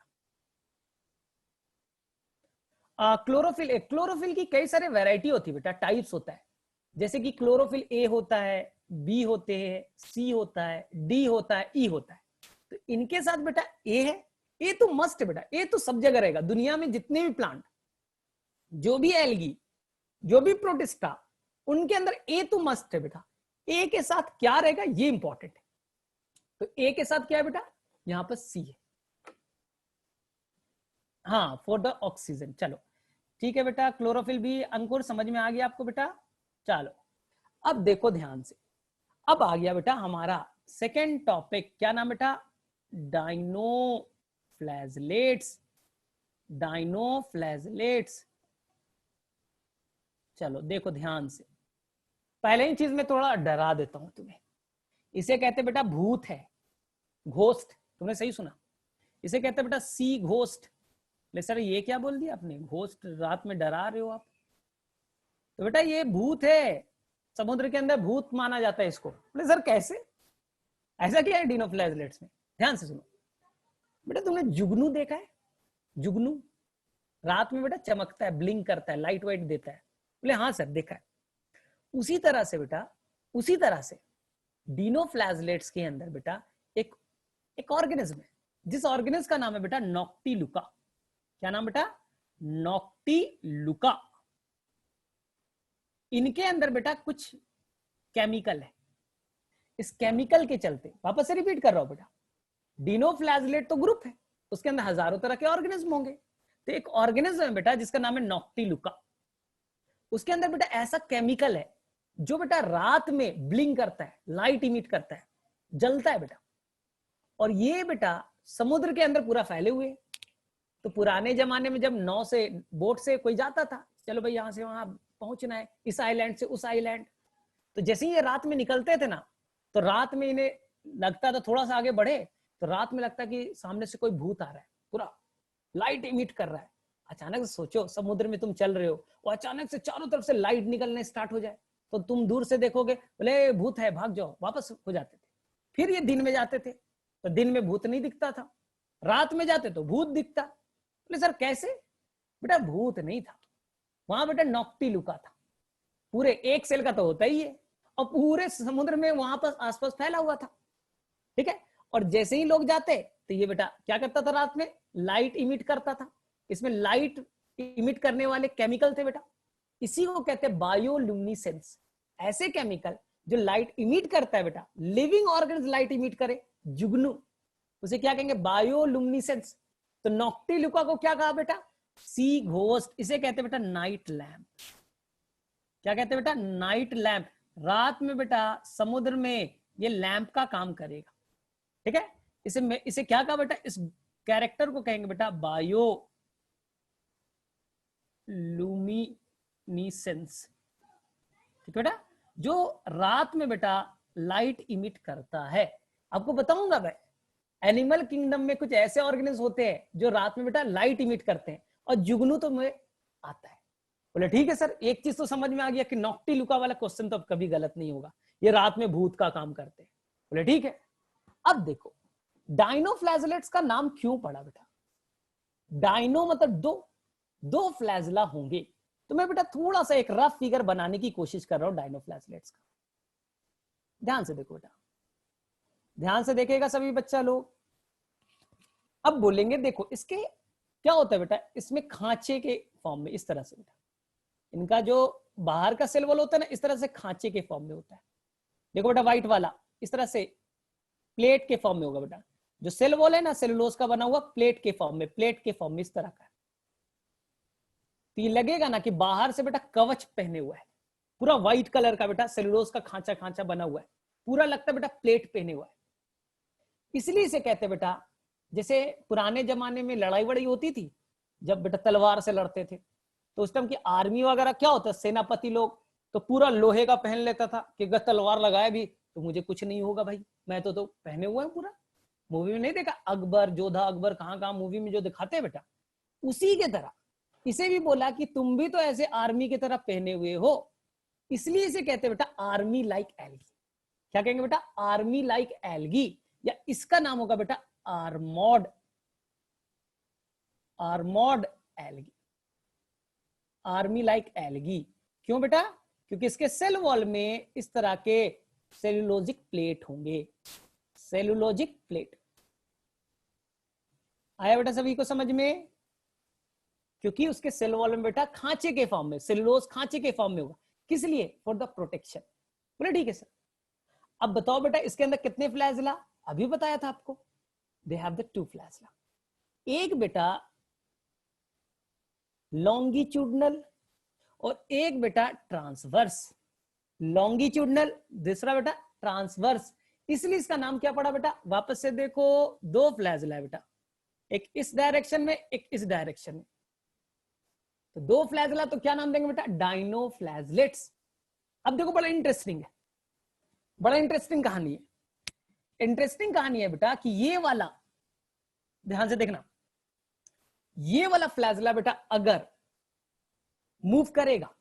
क्लोरोफिल, क्लोरोफिल की कई सारे वैरायटी होती है बेटा, टाइप्स होता है। जैसे कि क्लोरोफिल ए होता है, बी होते हैं, सी होता है, डी होता है, ई होता है। तो इनके साथ बेटा ए है, ए तो मस्ट है बेटा, ए तो सब जगह रहेगा। दुनिया में जितने भी प्लांट, जो भी एल्गी, जो भी प्रोटिस्टा, उनके अंदर ए तो मस्ट है बेटा। ए के साथ क्या रहेगा ये इंपॉर्टेंट है। तो ए के साथ क्या है बेटा, यहां पर सी है, हाँ, फॉर द ऑक्सीजन। चलो ठीक है बेटा, क्लोरोफिल भी अंकुर समझ में आ गया आपको बेटा। चलो अब देखो ध्यान से, अब आ गया बेटा हमारा सेकेंड टॉपिक। क्या नाम बेटा, डाइनोफ्लैजलेट्स। डाइनोफ्लैजलेट्स, चलो देखो ध्यान से। पहले ही चीज में थोड़ा डरा देता हूं तुम्हें। इसे कहते बेटा भूत है, घोस्ट। तुमने सही सुना, इसे कहते बेटा सी घोस्ट। ले सर ये क्या बोल दिया आपने, घोस्ट, रात में डरा रहे हो आप। तो बेटा ये भूत है, समुद्र के अंदर भूत माना जाता है इसको। बोले सर कैसे, ऐसा क्या है डीनोफ्लैजलेट्स में? ध्यान से सुनो बेटा, तुमने जुगनू देखा है? जुगनू रात में बेटा चमकता है, ब्लिंक करता है, लाइट वाइट देता है। बोले हाँ सर देखा है। उसी तरह से बेटा, उसी तरह से डीनोफ्लैजलेट्स के अंदर बेटा एक ऑर्गेनिज्म है, जिस ऑर्गेनिज्म का नाम है बेटा नॉक्टिलुका। क्या नाम बेटा, नॉक्टिलुका। इनके अंदर बेटा कुछ केमिकल है। इस केमिकल के चलते, वापस से रिपीट कर रहा हूं बेटा, डीनोफ्लैजलेट तो ग्रुप है, उसके अंदर हजारों तरह के ऑर्गेनिज्म होंगे। तो एक ऑर्गेनिज्म है बेटा जिसका नाम है नॉक्टिलुका। उसके अंदर बेटा ऐसा केमिकल है जो बेटा रात में ब्लिंक करता है, लाइट इमिट करता है, जलता है बेटा। और ये बेटा समुद्र के अंदर पूरा फैले हुए। तो पुराने जमाने में जब नाव से, बोट से कोई जाता था, चलो भाई यहां से वहां पहुंचना है, इस आइलैंड से उस आइलैंड, तो जैसे ही ये रात में निकलते थे ना, तो रात में इन्हें लगता था थोड़ा सा आगे बढ़े तो रात में लगता कि सामने से कोई भूत आ रहा है, पूरा लाइट इमिट कर रहा है। अचानक से सोचो समुद्र में तुम चल रहे हो और अचानक से चारों तरफ से लाइट निकलने स्टार्ट हो जाए, तो तुम दूर से देखोगे, बोले भूत है, भाग जाओ, वापस हो जाते थे। फिर ये दिन में जाते थे तो दिन में भूत नहीं दिखता था, रात में जाते तो भूत दिखता। बोले सर कैसे? बेटा भूत नहीं था वहां, बेटा नॉक्टिलुका था। पूरे एक सेल का तो होता ही है, और पूरे समुद्र में वहां पर आसपास फैला हुआ था। ठीक है, और जैसे ही लोग जाते तो ये बेटा क्या करता था, रात में लाइट इमिट करता था। इसमें लाइट इमिट करने वाले केमिकल थे बेटा, इसी को कहते हैं बायोल्यूमिनेसेंस। ऐसे केमिकल जो लाइट इमिट करता है बेटा, लिविंग ऑर्गन्स लाइट इमिट करे, जुगनू, उसे क्या कहेंगे, बायोल्यूमिनेसेंस। तो नॉक्टिलुका को क्या कहा बेटा, सी घोस्ट। इसे कहते बेटा नाइट लैंप। क्या कहते बेटा, नाइट लैंप। रात में बेटा समुद्र में ये लैंप का काम करेगा। ठीक है, इसे क्या कहा बेटा, इस कैरेक्टर को कहेंगे बेटा बायो लुमिनिसेंस। ठीक है बेटा, जो रात में बेटा लाइट इमिट करता है। आपको बताऊंगा भाई, एनिमल किंगडम में कुछ ऐसे ऑर्गेनिज्म होते हैं जो रात में बेटा लाइट इमिट करते हैं, और जुगनू तो में आता है। बोले ठीक है सर, एक चीज तो समझ में आ गया कि नॉक्टिलुका वाला क्वेश्चन तो अब कभी गलत नहीं होगा, ये रात में भूत का काम करते हैं। बोले ठीक है। अब देखो डाइनोफ्लैजलेट्स का नाम क्यों पड़ा बेटा, डाइनो मतलब दो फ्लैजला होंगे। तो मैं बेटा थोड़ा सा एक रफ फिगर बनाने की कोशिश कर रहा हूं डाइनोफ्लैजलेट्स का। ध्यान से देखो बेटा, ध्यान से देखेगा सभी बच्चा लोग। अब बोलेंगे देखो इसके क्या होता है बेटा, इसमें खांचे के फॉर्म में, इस तरह से बेटा इनका जो बाहर का सेल वॉल होता है ना, इस तरह से खांचे के फॉर्म में होता है। देखो बेटा व्हाइट वाला इस तरह से प्लेट के फॉर्म में होगा बेटा। जो सेल वॉल है ना सेलुलोज का बना हुआ प्लेट के फॉर्म में, प्लेट के फॉर्म में इस तरह का। तो ये लगेगा ना कि बाहर से बेटा कवच पहने हुआ है, पूरा व्हाइट कलर का बेटा सेलुलोज का खांचा खांचा बना हुआ है, पूरा लगता है बेटा प्लेट पहने हुआ है। इसलिए इसे कहते हैं बेटा, जैसे पुराने जमाने में लड़ाई वड़ाई होती थी, जब बेटा तलवार से लड़ते थे, तो उस टाइम की आर्मी वगैरह क्या होता है, सेनापति लोग तो पूरा लोहे का पहन लेता था कि अगर तलवार लगाए भी तो मुझे कुछ नहीं होगा भाई, मैं तो पहने हुआ है पूरा। मूवी में नहीं देखा अकबर, जोधा अकबर, कहां कहां मूवी में जो दिखाते हैं बेटा, उसी के तरह इसे भी बोला कि तुम भी तो ऐसे आर्मी की तरह पहने हुए हो, इसलिए इसे कहते हैं बेटा आर्मी लाइक एल्गी। क्या कहेंगे बेटा, आर्मी लाइक एल्गी, या इसका नाम होगा बेटा armoured, armoured algae, army like algae. क्यों बेटा, क्योंकि इसके सेल वॉल में इस तरह के सेलुलोजिक प्लेट होंगे, सेलुलोजिक प्लेट। आया बेटा सभी को समझ में? क्योंकि उसके सेल वॉल में बेटा खांचे के फॉर्म में, सेलुलोज खांचे के फॉर्म में होगा, किस लिए, फॉर द प्रोटेक्शन। बोले ठीक है सर। अब बताओ बेटा इसके अंदर कितने फ्लैजला, अभी बताया था आपको, दे हैव द 2 फ्लैजला, एक बेटा लॉन्गिट्यूडनल और एक बेटा ट्रांसवर्स, लॉन्गिट्यूडनल दूसरा बेटा ट्रांसवर्स। इसलिए इसका नाम क्या पड़ा बेटा, वापस से देखो 2 फ्लैजला है बेटा, एक इस डायरेक्शन में एक इस डायरेक्शन में, तो 2 फ्लैजला तो क्या नाम देंगे बेटा, डाइनोफ्लैजलेट्स। अब देखो बड़ा इंटरेस्टिंग है, बड़ा इंटरेस्टिंग कहानी है, इंटरेस्टिंग कहानी है बेटा कि ये वाला ध्यान से देखना, ये वाला फ्लैजला बेटा अगर मूव करेगा,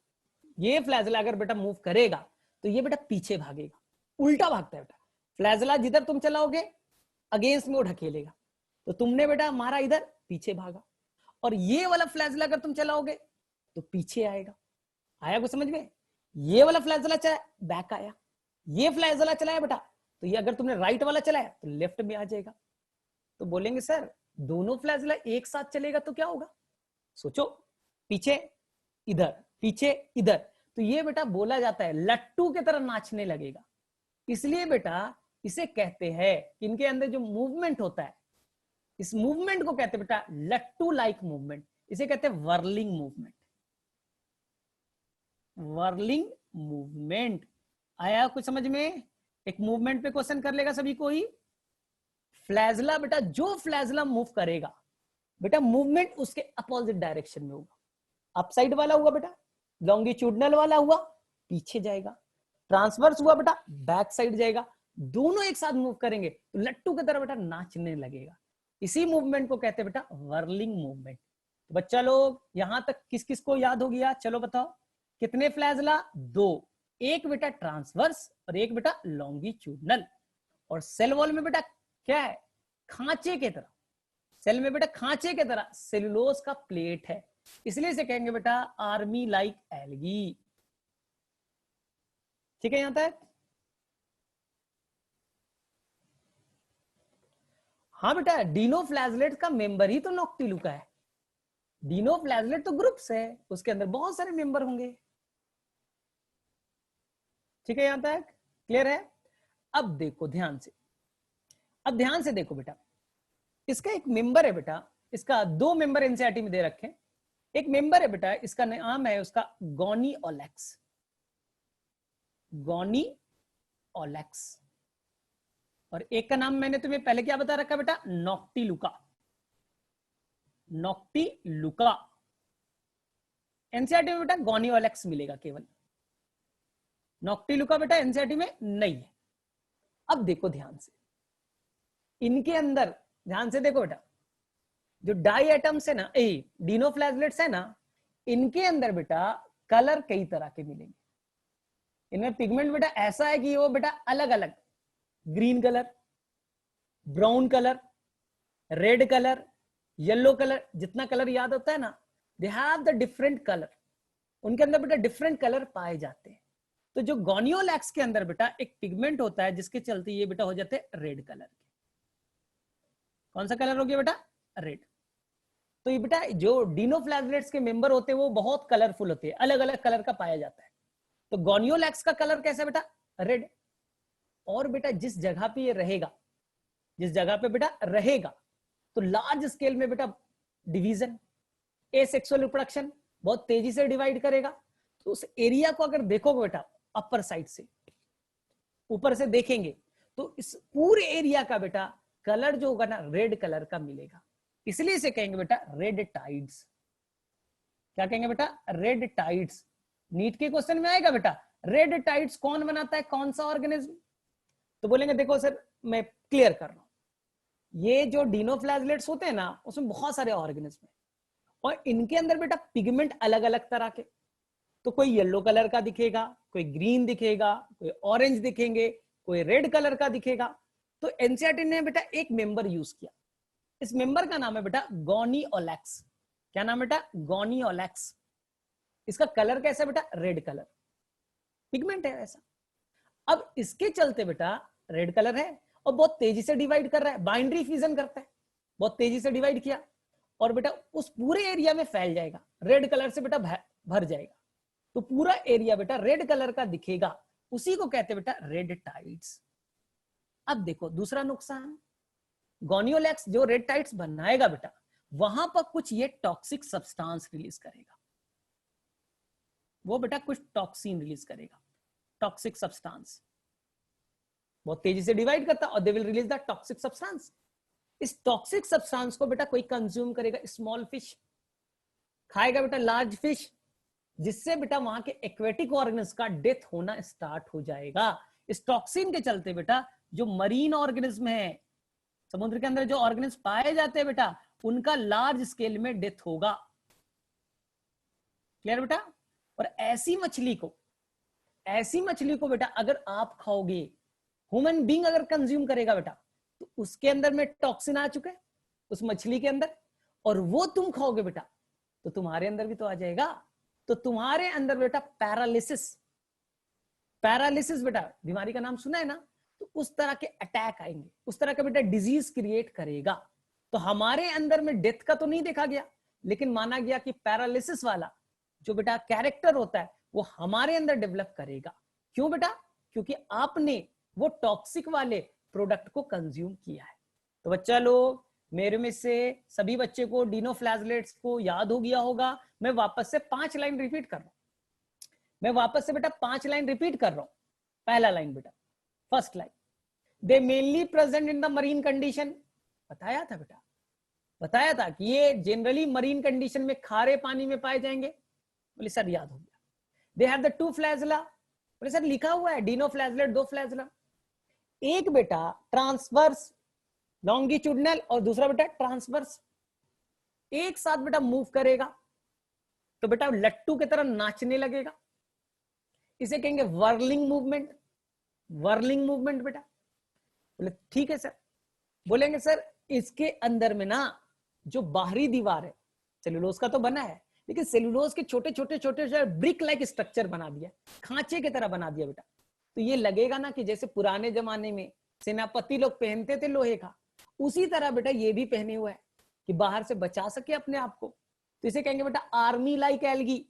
ये फ्लैजला अगर बेटा मूव करेगा तो ये बेटा पीछे भागेगा, उल्टा भागता है बेटा। फ्लैजला जिधर तुम चलाओगे अगेंस्ट में वो ढकेलेगा, तो तुमने बेटा मारा इधर, पीछे भागा। और ये वाला फ्लैजला अगर तुम चलाओगे तो पीछे आएगा। आया कुछ समझ में? ये वाला फ्लैजला चला, बैक आया। ये फ्लैजला चलाया बेटा, तो ये अगर तुमने राइट वाला चलाया तो लेफ्ट में आ जाएगा। तो बोलेंगे सर दोनों फ्लैजला एक साथ चलेगा तो क्या होगा? सोचो, पीछे इधर, पीछे इधर, तो ये बेटा बोला जाता है लट्टू की तरह नाचने लगेगा। इसलिए बेटा इसे कहते हैं कि इनके अंदर जो मूवमेंट होता है, इस मूवमेंट को कहते हैं बेटा लट्टू लाइक मूवमेंट, इसे कहते हैं वर्लिंग मूवमेंट, वर्लिंग मूवमेंट। आया कुछ समझ में? एक मूवमेंट पे क्वेश्चन कर लेगा सभी को ही। फ्लैजला बेटा, जो फ्लैजला मूव करेगा बेटा, मूवमेंट उसके अपोजिट डायरेक्शन में होगा। अपसाइड वाला हुआ बेटा, लॉन्गिट्यूडनल वाला हुआ पीछे जाएगा, ट्रांसवर्स हुआ बेटा बैक साइड जाएगा। दोनों एक साथ मूव करेंगे तो लट्टू की तरह बेटा नाचने लगेगा। इसी मूवमेंट को कहते हैं बेटा वर्लिंग मूवमेंट। तो बच्चा लोग यहां तक किस किस को याद हो गया? चलो बताओ कितने फ्लैजला? 2, एक बेटा ट्रांसवर्स और एक बेटा लॉन्गिट्यूडनल। और सेल वॉल में बेटा क्या है? खांचे की तरह, सेल में बेटा खांचे की तरह सेलुलोज का प्लेट है, इसलिए इसे कहेंगे बेटा आर्मी लाइक एल्गी। ठीक है यहां तक? हाँ बेटा, डिनोफ्लैजलेट का मेंबर ही तो नॉक्टिलुका है। डिनोफ्लैजलेट तो ग्रुप्स है, उसके अंदर बहुत सारे मेंबर होंगे। ठीक है यहां तक क्लियर है? अब देखो ध्यान से, अब ध्यान से देखो बेटा, इसका एक मेंबर है बेटा, इसका 2 मेंबर एनसीईआरटी में दे रखे हैं। एक मेंबर है बेटा, इसका नाम है उसका गोनिओलेक्स, गोनिओलेक्स। और एक का नाम मैंने तुम्हें पहले क्या बता रखा बेटा? नॉक्टिलुका, नॉक्टिलुका। एनसीईआरटी में बेटा गोनिओलेक्स मिलेगा केवल, नॉक्टिलुका बेटा एनसीईआरटी में नहीं है। अब देखो ध्यान से, इनके अंदर ध्यान से देखो बेटा, जो डाई एटम्स है ना, डिनोफ्लैजलेट्स है ना, इनके अंदर बेटा कलर कई तरह के मिलेंगे। इनमें पिगमेंट बेटा ऐसा है कि वो बेटा अलग अलग, green colour, brown colour, red colour, yellow colour, जितना कलर याद होता है ना, दे हैव द डिफरेंट कलर, उनके अंदर बेटा डिफरेंट कलर पाए जाते हैं। तो जो गोनियोलैक्स के अंदर बेटा एक पिगमेंट होता है जिसके चलते ये बेटा हो जाते हैं रेड कलर के। कौन सा कलर हो गया बेटा? रेड। तो ये बेटा जो डिनोफ्लैजलेट्स के मेंबर होते हैं वो बहुत कलरफुल होते हैं, अलग अलग कलर का पाया जाता है। तो गोनियोलैक्स का कलर कैसा बेटा? रेड। और बेटा जिस जगह पे ये रहेगा जिस जगह पे बेटा रहेगा। तो लार्ज स्केल में बेटा डिवीजन, एसेक्सुअल रिप्रोडक्शन, बहुत तेजी से डिवाइड करेगा। तो उस एरिया को अगर देखोगे बेटा अपर साइड से, ऊपर से देखेंगे, तो इस पूरे एरिया का बेटा कलर जो होगा ना रेड कलर का मिलेगा। इसलिए इसे कहेंगे बेटा रेड टाइड्स। क्या कहेंगे बेटा? Red tides. नीट के क्वेश्चन में आएगा बेटा रेड टाइड्स कौन बनाता है, कौन सा ऑर्गेनिज्म? तो बोलेंगे देखो सर मैं क्लियर कर रहा हूं, ये जो डिनोफ्लैजलेट्स होते हैं ना उसमें बहुत सारे ऑर्गेनिज्म है और इनके अंदर बेटा पिगमेंट अलग अलग तरह के। तो कोई येलो कलर का दिखेगा, कोई ग्रीन दिखेगा, कोई ऑरेंज दिखेंगे, कोई रेड कलर का दिखेगा। तो एनसीईआरटी ने बेटा एक मेंबर यूज किया, इस मेंबर का नाम है बेटा गोनियोलैक्स। क्या नाम है बेटा? गोनियोलैक्स। इसका कलर कैसा है बेटा? रेड कलर, पिगमेंट है ऐसा। अब इसके चलते बेटा रेड कलर है और बहुत तेजी से डिवाइड कर रहा है, बाइंड्री फ्यूजन करता है, बहुत तेजी से डिवाइड किया और बेटा उस पूरे एरिया में फैल जाएगा, रेड कलर से बेटा भर जाएगा। तो पूरा एरिया बेटा रेड कलर का दिखेगा, उसी को कहते हैं बेटा रेड टाइड्स। अब देखो दूसरा नुकसान, गोनियोलैक्स जो रेड टाइड्स बनाएगा बेटा वहां पर कुछ ये टॉक्सिक सब्सटेंस रिलीज करेगा, वो बेटा कुछ टॉक्सिन रिलीज करेगा, टॉक्सिक सब्सटेंस। बहुत तेजी से डिवाइड करता और they will release the toxic substance. इस टॉक्सिक सब्सटेंस को बेटा कोई कंज्यूम करेगा, स्मॉल फिश खाएगा बेटा लार्ज फिश, जिससे बेटा वहां के एक्वेटिक ऑर्गेनिज्म का डेथ होना स्टार्ट हो जाएगा। इस टॉक्सिन के चलते बेटा जो मरीन ऑर्गेनिज्म है, समुद्र के अंदर जो ऑर्गेनिज्म पाए जाते हैं बेटा, उनका लार्ज स्केल में डेथ होगा। क्लियर बेटा? और ऐसी मछली को बेटा अगर आप खाओगे, ह्यूमन बीइंग अगर कंज्यूम करेगा बेटा, तो उसके अंदर में टॉक्सिन आ चुके उस मछली के अंदर, और वो तुम खाओगे बेटा तो तुम्हारे अंदर भी तो आ जाएगा। तो तुम्हारे अंदर बेटा पैरालिसिस बेटा बीमारी का नाम सुना है ना, तो उस तरह के अटैक आएंगे, उस तरह का बेटा डिजीज क्रिएट करेगा। तो हमारे अंदर में डेथ का तो नहीं देखा गया, लेकिन माना गया कि पैरालिसिस वाला जो बेटा कैरेक्टर होता है वो हमारे अंदर डेवलप करेगा। क्यों बेटा? क्योंकि आपने वो टॉक्सिक वाले प्रोडक्ट को कंज्यूम किया है। तो बच्चा लोग, मेरे में से सभी बच्चे को डिनोफ्लैजलेट्स को याद हो गया होगा। मैं वापस से 5 लाइन रिपीट कर रहा हूं। पहला लाइन बेटा, first line, they mainly present in the marine condition. बताया था कि ये जनरली मरीन कंडीशन में खारे पानी में पाए जाएंगे। बोले सर याद हो गया। दे हैव द 2 फ्लैजला। बोले सर लिखा हुआ है डिनोफ्लैजलेट 2 फ्लैजला, एक बेटा ट्रांसवर्स लॉन्गिट्यूडनल और दूसरा बेटा ट्रांसवर्स, एक साथ बेटा मूव करेगा तो बेटा लट्टू की तरह नाचने लगेगा। इसे कहेंगे वर्लिंग मूवमेंट बेटा। बोले ठीक है सर। बोलेंगे सर इसके अंदर में ना जो बाहरी दीवार है सेलुलोज का तो बना है, लेकिन सेलुलोज के छोटे छोटे ब्रिक लाइक स्ट्रक्चर बना दिया, खांचे की तरह बना दिया बेटा। तो ये लगेगा ना कि जैसे पुराने जमाने में सेनापति लोग पहनते थे लोहे का, उसी तरह बेटा ये भी पहने हुआ है कि बाहर से बचा सके अपने आप को। तो इसे कहेंगे बेटा army like algae,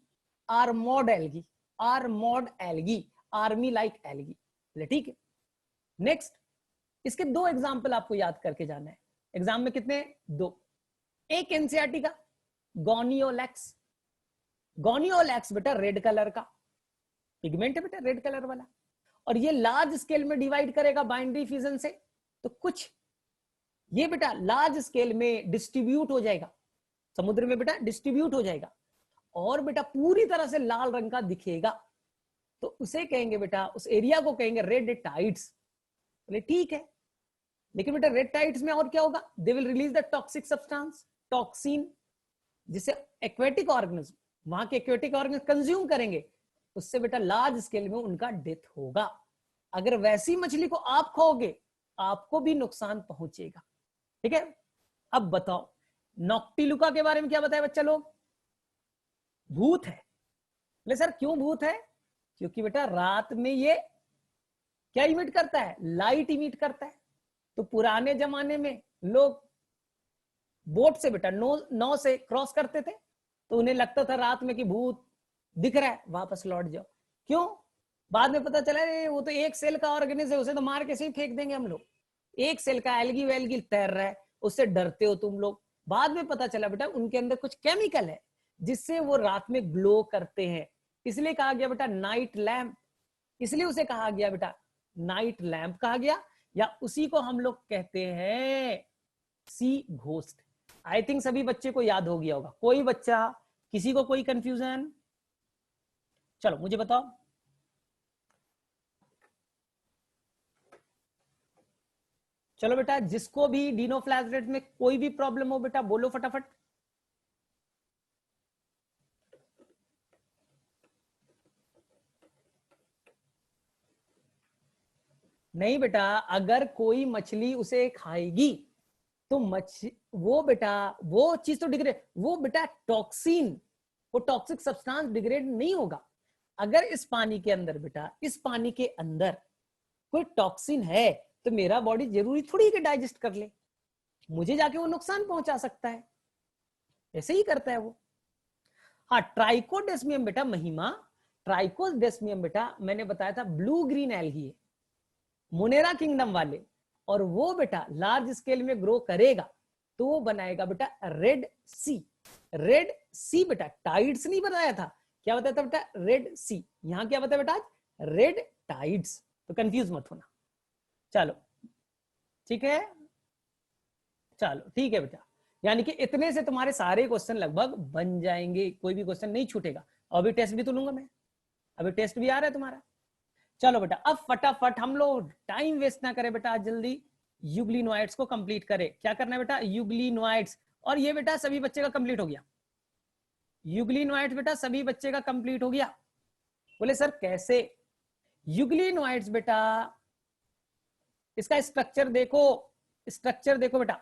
armoured algae, army like algae. ठीक है। नेक्स्ट, इसके 2 एग्जाम्पल आपको याद करके जाना है। एग्जाम में कितने? 2। एक एनसीईआरटी का गोनियोलैक्स बेटा रेड कलर का पिगमेंट है बेटा, रेड कलर वाला, और ये लार्ज स्केल में डिवाइड करेगा बाइंड्री फ्यूजन से। तो कुछ ये बेटा लार्ज स्केल में डिस्ट्रीब्यूट हो जाएगा, समुद्र में बेटा डिस्ट्रीब्यूट हो जाएगा और बेटा पूरी तरह से लाल रंग का दिखेगा। तो उसे कहेंगे बेटा, उस एरिया को कहेंगे रेड टाइड्स। बोले ठीक है, लेकिन बेटा रेड टाइड्स में और क्या होगा? They will release the toxic substance, toxin, जिसे एक्वेटिक ऑर्गेनिज्म, वहां के एक्वेटिक ऑर्गेनिज्म कंज्यूम करेंगे, उससे बेटा लार्ज स्केल में उनका डेथ होगा। अगर वैसी मछली को आप खाओगे आपको भी नुकसान पहुंचेगा। ठीक है। अब बताओ नॉक्टिलुका के बारे में क्या बताया बच्चा लोग? भूत है। बोले सर क्यों भूत है? क्योंकि बेटा रात में ये क्या इमिट करता है? लाइट इमिट करता है। तो पुराने जमाने में लोग बोट से बेटा नौ से क्रॉस करते थे, तो उन्हें लगता था रात में कि भूत दिख रहा है, वापस लौट जाओ। क्यों? बाद में पता चला वो तो एक सेल का ऑर्गेनिज्म है, उसे तो मार के से ही फेंक देंगे हम लोग। एक सेल का एल्गी वेल्गी तैर रहा है, उससे डरते हो तुम लोग। बाद में पता चला बेटा उनके अंदर कुछ केमिकल है जिससे वो रात में ग्लो करते हैं, इसलिए कहा गया बेटा नाइट लैंप। इसलिए उसे कहा गया बेटा नाइट लैंप कहा गया, या उसी को हम लोग कहते हैं सी घोस्ट। आई थिंक सभी बच्चे को याद हो गया होगा। कोई बच्चा, किसी को कोई कंफ्यूजन? चलो मुझे बताओ। चलो बेटा, जिसको भी डिनोफ्लैजरेट में कोई भी प्रॉब्लम हो बेटा बोलो फटाफट। नहीं बेटा, अगर कोई मछली उसे खाएगी तो वो बेटा वो चीज तो डिग्रेड, वो बेटा टॉक्सिन, वो टॉक्सिक सब्सटेंस डिग्रेड नहीं होगा। अगर इस पानी के अंदर बेटा, इस पानी के अंदर कोई टॉक्सिन है तो मेरा बॉडी जरूरी थोड़ी कि डाइजेस्ट कर ले, मुझे जाके वो नुकसान पहुंचा सकता है, ऐसे ही करता है वो। हाँ, ट्राइकोडेस्मियम बेटा महिमा, ट्राइकोडेस्मियम बेटा मैंने बताया था ब्लू ग्रीन एल्गी है, मुनेरा किंगडम वाले, और वो बेटा लार्ज स्केल में ग्रो करेगा तो वो बनाएगा बेटा रेड सी। रेड सी बेटा टाइड्स नहीं बनाया था, क्या बताया था बेटा? रेड सी। यहां क्या बताया बेटा? Red tides. तो कंफ्यूज मत होना। चलो ठीक है, चलो ठीक है बेटा, यानी कि इतने से तुम्हारे सारे क्वेश्चन लगभग बन जाएंगे, कोई भी क्वेश्चन नहीं छूटेगा। अभी टेस्ट भी तो लूंगा मैं, अभी टेस्ट भी आ रहा है तुम्हारा। चलो बेटा, अब फटाफट हम लोग टाइम वेस्ट ना करें बेटा, जल्दी यूग्लिनोइड्स को कंप्लीट करें। क्या करना है बेटा? यूग्लिनोइड्स। और ये बेटा सभी बच्चे का कंप्लीट हो गया, यूग्लिनोइड्स बेटा सभी बच्चे का कंप्लीट हो गया। बोले सर कैसे? यूग्लिनोइड्स बेटा, इसका स्ट्रक्चर देखो, स्ट्रक्चर देखो बेटा।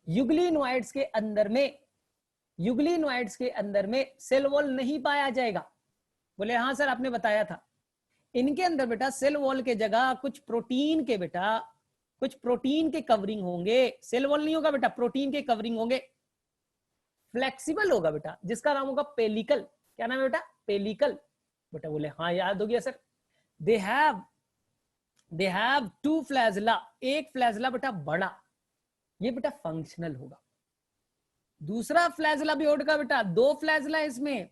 यूग्लिनोइड्स के अंदर में, यूग्लिनोइड्स के अंदर में सेल वॉल नहीं पाया जाएगा। बोले हाँ सर आपने बताया था। इनके अंदर बेटा सेल वॉल के जगह कुछ प्रोटीन के बेटा, कुछ प्रोटीन के कवरिंग होंगे। सेल वॉल नहीं होगा बेटा, प्रोटीन के कवरिंग होंगे। फ्लेक्सिबल होगा बेटा, जिसका नाम होगा पेलिकल। क्या नाम है बेटा? पेलिकल। बेटा बोले हाँ याद हो गया sir. They have two flagella, एक फ्लैजला बेटा बड़ा, ये बेटा फंक्शनल होगा। दूसरा फ्लैजला भी होगा बेटा, दो फ्लैजला इसमें,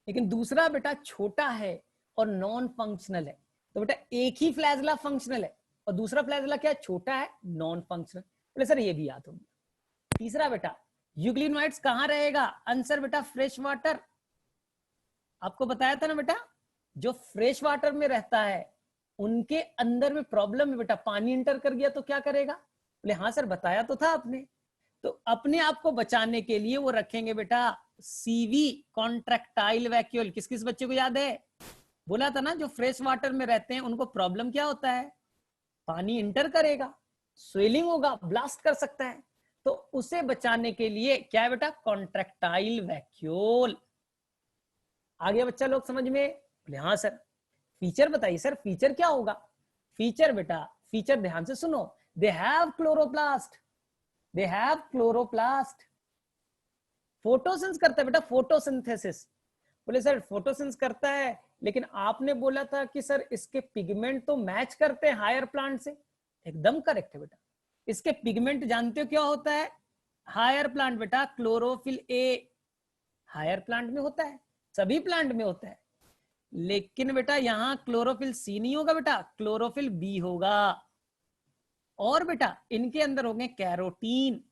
लेकिन दूसरा बेटा छोटा है और नॉन फंक्शनल है। तो बेटा एक ही फ्लैजला फंक्शनल है और दूसरा फ्लैजला क्या छोटा है, नॉन फंक्शनल। बोले सर ये भी याद हो गया। तीसरा बेटा यूग्लिनोइड्स कहां रहेगा? आंसर बेटा फ्रेश वाटर। आपको बताया था ना बेटा, जो फ्रेश वाटर में रहता है उनके अंदर में प्रॉब्लम है बेटा, पानी इंटर कर गया तो क्या करेगा? बोले हाँ सर बताया तो था आपने। तो अपने आप को बचाने के लिए वो रखेंगे बेटा सीवी, कॉन्ट्रैक्टाइल वैक्यूल। किस किस बच्चे को याद है? बोला था ना जो फ्रेश वाटर में रहते हैं उनको प्रॉब्लम क्या होता है? पानी इंटर करेगा, स्वेलिंग होगा, ब्लास्ट कर सकता है। तो उसे बचाने के लिए क्या है बेटा? Contractile vacuole. आ गया बच्चा लोग समझ में? बोले हाँ सर। फीचर बताइए सर, फीचर क्या होगा? फीचर बेटा, फीचर ध्यान से सुनो। They have chloroplast, they have chloroplast. Photosynthesis करता है बेटा, फोटोसिंथेसिस। बोले सर फोटोसिंस करता है, लेकिन आपने बोला था कि सर इसके पिगमेंट तो मैच करते हैं हायर प्लांट से। एकदम करेक्ट है बेटा। इसके पिगमेंट जानते हो क्या होता है? हायर प्लांट बेटा क्लोरोफिल ए हायर प्लांट में होता है, सभी प्लांट में होता है। लेकिन बेटा यहां क्लोरोफिल सी नहीं होगा बेटा, क्लोरोफिल बी होगा। और बेटा इनके अंदर होंगे कैरोटीन,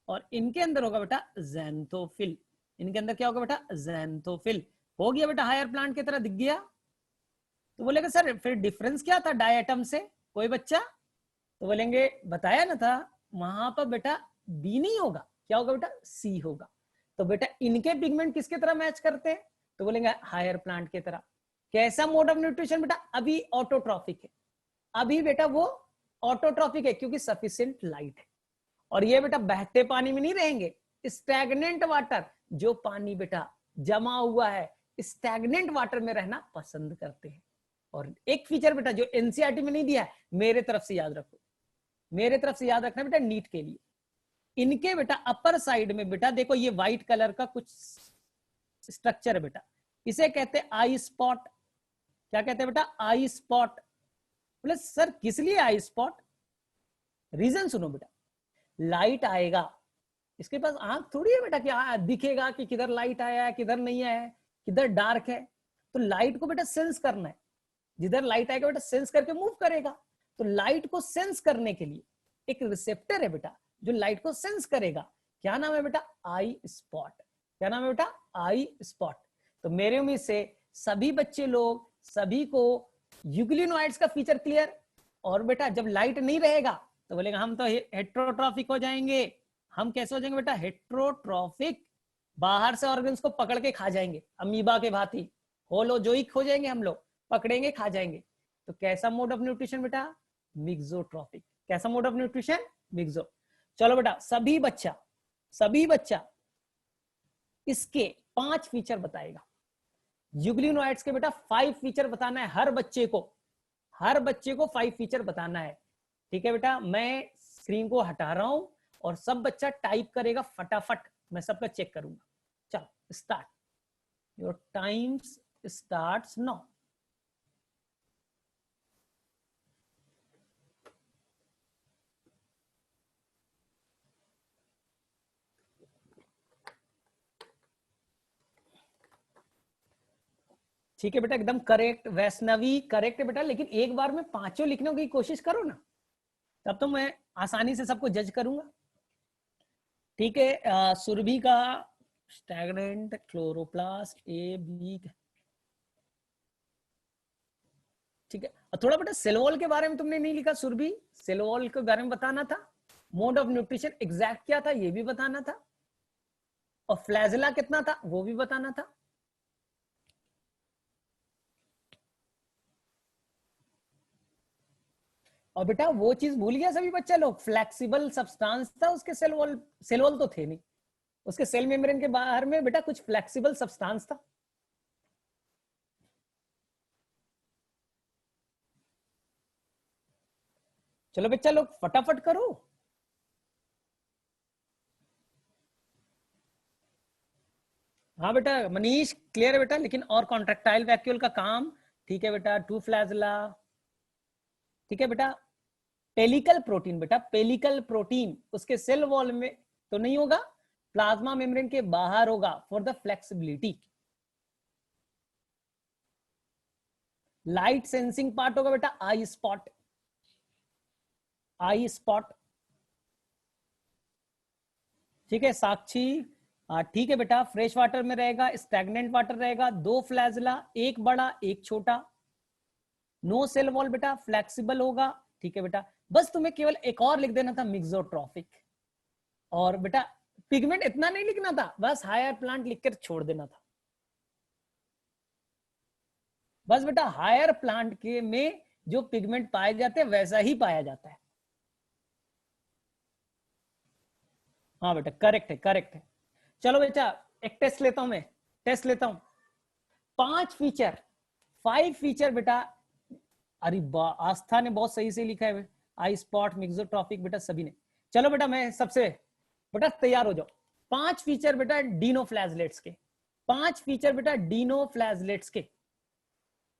और इनके अंदर होगा बेटा ज़ैंथोफिल। इनके अंदर क्या होगा बेटा? ज़ैंथोफिल। हो गया बेटा, हायर प्लांट की तरह दिख गया। तो बोलेगा सर फिर डिफरेंस क्या था डायटम से? कोई बच्चा तो बोलेंगे बताया ना था, वहां पर बेटा बी नहीं होगा, क्या होगा बेटा? सी होगा। तो बेटा इनके पिगमेंट किसके तरह मैच करते हैं? तो बोलेंगे हायर प्लांट की तरह। कैसा मोड ऑफ न्यूट्रिशन बेटा? अभी ऑटोट्रॉफिक है, अभी बेटा वो ऑटोट्रॉफिक है क्योंकि सफिशिएंट लाइट है। और ये बेटा बहते पानी में नहीं रहेंगे, स्टैग्नेंट वाटर, जो पानी बेटा जमा हुआ है स्टैग्नेंट वाटर में रहना पसंद करते हैं। और एक फीचर बेटा जो एनसीईआरटी में नहीं दिया है, मेरे तरफ से याद रखो, मेरे तरफ से याद रखना बेटा नीट के लिए। इनके बेटा अपर साइड में बेटा देखो ये व्हाइट कलर का कुछ स्ट्रक्चर है बेटा, इसे कहते हैं आई स्पॉट। क्या कहते हैं बेटा? आई स्पॉट। बोले सर किस लिए आई स्पॉट? रीजन सुनो बेटा, लाइट आएगा, इसके पास आंख थोड़ी है बेटा कि दिखेगा कि किधर लाइट आया है किधर नहीं आया है, किधर डार्क है। तो लाइट को बेटा सेंस करना है, जिधर लाइट आएगा बेटा सेंस करके मूव करेगा। तो लाइट को सेंस करने के लिए एक रिसेप्टर है बेटा जो लाइट को सेंस करेगा। क्या नाम है बेटा? आई स्पॉट। क्या नाम है बेटा? आई स्पॉट। तो मेरे उम्मीद से सभी बच्चे लोग, सभी को यूग्लिनोइड्स का फीचर क्लियर। और बेटा जब लाइट नहीं रहेगा तो बोलेगा हम तो हेट्रोट्रॉफिक हो जाएंगे। हम कैसे हो जाएंगे बेटा? हेट्रोट्रॉफिक। बाहर से ऑर्गन्स को पकड़ के खा जाएंगे, अमीबा के भांति होलोजोइक हो जाएंगे हम लोग, पकड़ेंगे खा जाएंगे। तो कैसा मोड ऑफ न्यूट्रिशन बेटा? मिक्सोट्रॉफिक। कैसा मोड ऑफ न्यूट्रिशन? मिक्सो। चलो बेटा सभी बच्चा इसके 5 फीचर बताएगा। यूग्लिनोइड्स के बेटा 5 फीचर बताना है हर बच्चे को, हर बच्चे को 5 फीचर बताना है। ठीक है बेटा, मैं स्क्रीन को हटा रहा हूं और सब बच्चा टाइप करेगा फटाफट, मैं सबका चेक करूंगा। चलो start, your time's starts now. ठीक है बेटा, एकदम करेक्ट। वैष्णवी करेक्ट है बेटा, लेकिन एक बार में 5 लिखने की कोशिश करो ना, तब तो मैं आसानी से सबको जज करूंगा। ठीक है, सुरभि का स्टैग्नेंट क्लोरोप्लास्ट ए बी। ठीक है, और थोड़ा बेटा सेल वॉल के बारे में तुमने नहीं लिखा सुरभि, सेल वॉल के बारे में बताना था। मोड ऑफ न्यूट्रिशन एग्जैक्ट क्या था ये भी बताना था, और फ्लैजिला कितना था वो भी बताना था। और बेटा वो चीज भूल गया सभी बच्चा लोग, फ्लेक्सिबल सब्सटेंस था उसके सेल वॉल तो थे नहीं, उसके सेल मेम्ब्रेन के बाहर में बेटा कुछ फ्लेक्सिबल सब्सटेंस था। चलो बच्चा लोग फटाफट करो। हाँ बेटा मनीष क्लियर है बेटा, लेकिन और कॉन्ट्रेक्टाइल वैक्यूल का काम। ठीक है बेटा, टू फ्लैजिला। ठीक है बेटा, पेलिकल प्रोटीन, बेटा पेलिकल प्रोटीन उसके सेल वॉल में तो नहीं होगा, प्लाज्मा मेम्ब्रेन के बाहर होगा for the flexibility. Light sensing part होगा बेटा आई स्पॉट, आई स्पॉट। ठीक है साक्षी, ठीक है बेटा, फ्रेश वाटर में रहेगा, स्टैग्नेंट वाटर रहेगा, 2 फ्लैजिला, एक बड़ा एक छोटा, नो सेल वॉल बेटा, फ्लेक्सिबल होगा। ठीक है बेटा, बस तुम्हें केवल एक और लिख देना था मिक्सोट्रॉफिक। और बेटा पिगमेंट इतना नहीं लिखना था, बस हायर प्लांट लिखकर छोड़ देना था। बस बेटा हायर प्लांट के में जो पिगमेंट पाए जाते हैं वैसा ही पाया जाता है। हाँ बेटा करेक्ट है, करेक्ट है। चलो बेटा एक टेस्ट लेता हूं, मैं टेस्ट लेता हूं। 5 फीचर, 5 फीचर बेटा। अरे आस्था ने बहुत सही से लिखा है, आई स्पॉट मिक्सोट्रॉफिक बेटा सभी ने। चलो बेटा मैं सबसे, बेटा तैयार हो जाओ। 5 फीचर बेटा डीनोफ्लैजलेट्स के, 5 फीचर बेटा डीनोफ्लैजलेट्स के।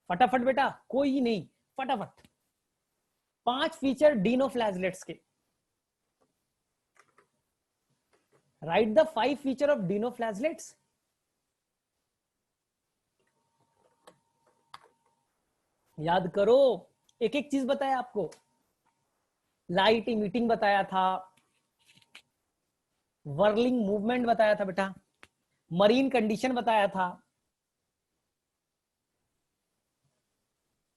फटाफट बेटा कोई नहीं, फटाफट 5 फीचर डीनोफ्लैजलेट्स के। Write the 5 feature of dinoflagellates. याद करो, एक एक चीज बताया आपको, लाइट इमिटिंग बताया था, वर्लिंग मूवमेंट बताया था बेटा, मरीन कंडीशन बताया था,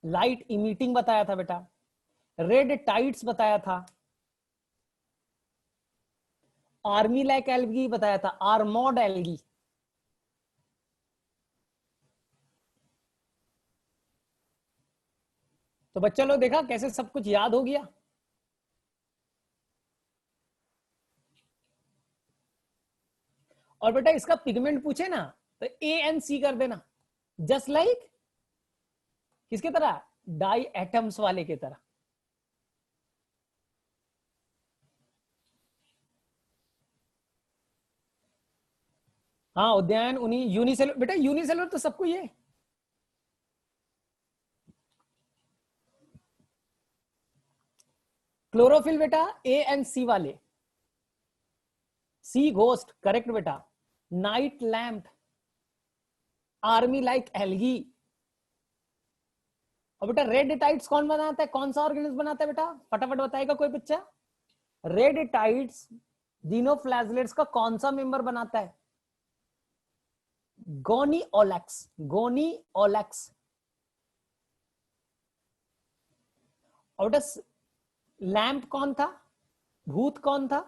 लाइट इमिटिंग बताया था बेटा, रेड टाइड्स बताया था, आर्मी लाइक एल्गी बताया था, आर्मोड एल्गी। तो बच्चों लोग देखा कैसे सब कुछ याद हो गया। और बेटा इसका पिगमेंट पूछे ना तो ए एन सी कर देना, जस्ट लाइक किसके तरह? डाई एटम्स वाले की तरह। हाँ उद्यान उन्हीं यूनिसेलुलर, बेटा यूनिसेलुलर तो सबको ये। क्लोरोफिल बेटा ए एंड सी वाले, सी घोस्ट करेक्ट बेटा, night lamp, army like algae. और बेटा रेड टाइट्स कौन बनाता है, कौन सा ऑर्गेनिज्म बनाता है बेटा, फटाफट बताएगा कोई बच्चा। रेड टाइट्स जीनोफ्लैजलेट्स का कौन सा मेंबर बनाता है, गोनी ओलेक्स, गोनी ओलेक्स। और बेटा लैम्प कौन था, भूत कौन था,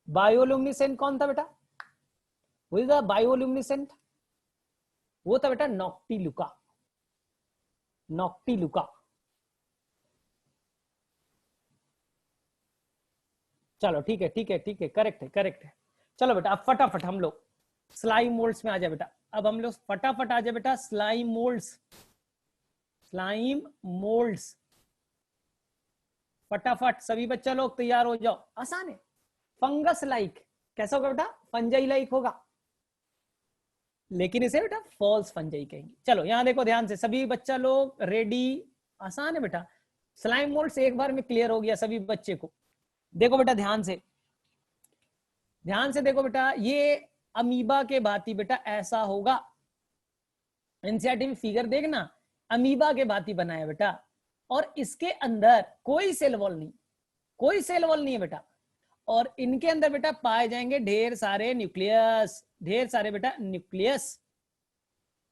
बायोल्यूमिनेसेंट कौन था बेटा, बायोल्यूमिनेसेंट, वो था बेटा नॉक्टिलुका, नॉक्टिलुका। चलो ठीक है ठीक है ठीक है, करेक्ट है करेक्ट है। चलो बेटा अब फटाफट हम लोग स्लाइम मोल्ड्स में आ जाए बेटा, अब हम लोग फटाफट आ जाए बेटा स्लाइम मोल्ड्स, स्लाइम मोल्ड्स। फटाफट सभी बच्चा लोग तैयार हो जाओ, आसान है। फंगस लाइक, कैसा होगा बेटा, फंजाई लाइक होगा, लेकिन इसे बेटा फॉल्स फंजाई कहेंगे। चलो यहां देखो ध्यान से सभी बच्चा लोग रेडी, आसान है बेटा। स्लाइम मोल्ड्स एक बार में क्लियर हो गया सभी बच्चे को। देखो बेटा ध्यान से, ध्यान से देखो बेटा, ये अमीबा के भांति बेटा ऐसा होगा, एनसीईआरटी में फिगर देखना, अमीबा के भांति बनाया बेटा, और इसके अंदर कोई सेल वॉल नहीं, कोई सेल वॉल नहीं है बेटा, और इनके अंदर बेटा पाए जाएंगे ढेर सारे न्यूक्लियस, ढेर सारे बेटा न्यूक्लियस,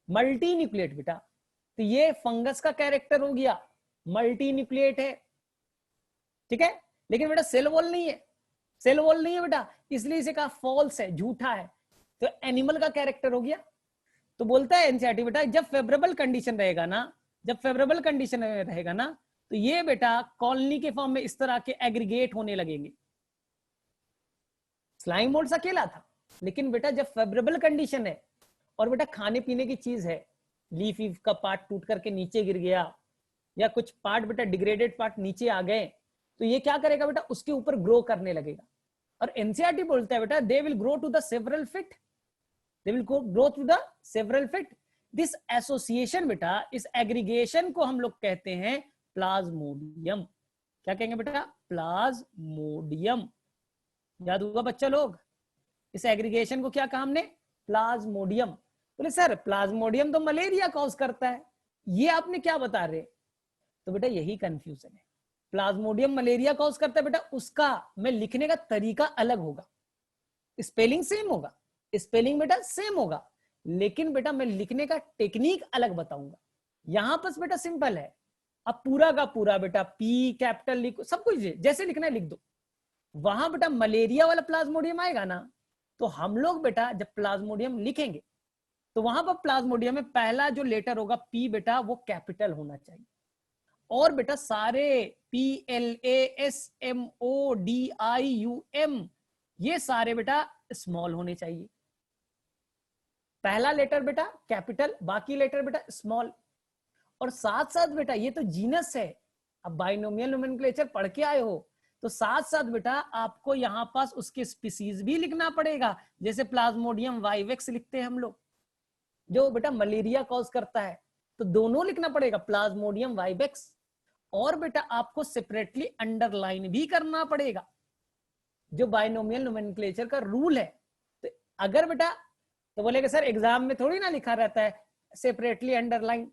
मल्टी न्यूक्लिएट बेटा। तो ये फंगस का कैरेक्टर हो गया, मल्टी न्यूक्लिएट है, ठीक है, लेकिन बेटा सेल वॉल नहीं है, सेल वॉल नहीं है बेटा, इसलिए इसे कहा फॉल्स है, झूठा है। तो एनिमल का कैरेक्टर हो गया। तो बोलता है एनसीईआरटी बेटा जब फेवरेबल कंडीशन रहेगा ना, जब फेवरेबल कंडीशन रहेगा ना, तो ये बेटा कॉलोनी के फॉर्म में इस तरह के एग्रीगेट होने लगेंगे। स्लाइम मोल्ड्स अकेला था, लेकिन बेटा जब फेवरेबल कंडीशन है और बेटा खाने पीने की चीज है, लीफ का पार्ट टूट करके नीचे गिर गया, या कुछ पार्ट बेटा डिग्रेडेड पार्ट नीचे आ गए, तो ये क्या करेगा बेटा, उसके ऊपर ग्रो करने लगेगा। और एनसीईआरटी बोलता है बेटा they will grow to the several feet, they will grow to the several feet. This association बेटा, इस एग्रीगेशन को हम लोग कहते हैं प्लाज्मोडियम। क्या कहेंगे बेटा, प्लाज्मोडियम। याद होगा बच्चा लोग, इस एग्रीगेशन को क्या कहा हमने, प्लाज्मोडियम। बोले सर प्लाज्मोडियम तो मलेरिया कॉज करता है, ये आपने क्या बता रहे, तो बेटा यही कंफ्यूजन है। प्लाज्मोडियम मलेरिया कॉज करता है बेटा, उसका मैं लिखने का तरीका अलग होगा, स्पेलिंग सेम होगा, स्पेलिंग बेटा सेम होगा, लेकिन बेटा मैं लिखने का टेक्निक अलग बताऊंगा। यहां पर बेटा सिंपल है, अब पूरा का पूरा बेटा पी कैपिटल लिखो, सब कुछ जैसे लिखना है लिख दो। वहां बेटा मलेरिया वाला प्लाज्मोडियम आएगा ना, तो हम लोग बेटा जब प्लाज्मोडियम लिखेंगे तो वहां पर प्लाज्मोडियम में पहला जो लेटर होगा पी बेटा वो कैपिटल होना चाहिए, और बेटा सारे PLASMODIUM ये सारे बेटा स्मॉल होने चाहिए। पहला लेटर बेटा कैपिटल, बाकी लेटर बेटा स्मॉल। और साथ साथ बेटा ये तो जीनस है, अब बाइनोमियल नोमेनक्लेचर पढ़ के आए हो, तो साथ साथ बेटा आपको यहां पास उसके स्पीसीज भी लिखना पड़ेगा। जैसे प्लाज्मोडियम वाइवेक्स लिखते हैं हम लोग, जो बेटा मलेरिया कॉज करता है, तो दोनों लिखना पड़ेगा, प्लाज्मोडियम वाइवेक्स। और बेटा आपको सेपरेटली अंडरलाइन भी करना पड़ेगा, जो बाइनोमियल नोमेनक्लेचर का रूल है। तो अगर बेटा, तो बोलेगा सर एग्जाम में थोड़ी ना लिखा रहता है सेपरेटली अंडरलाइन,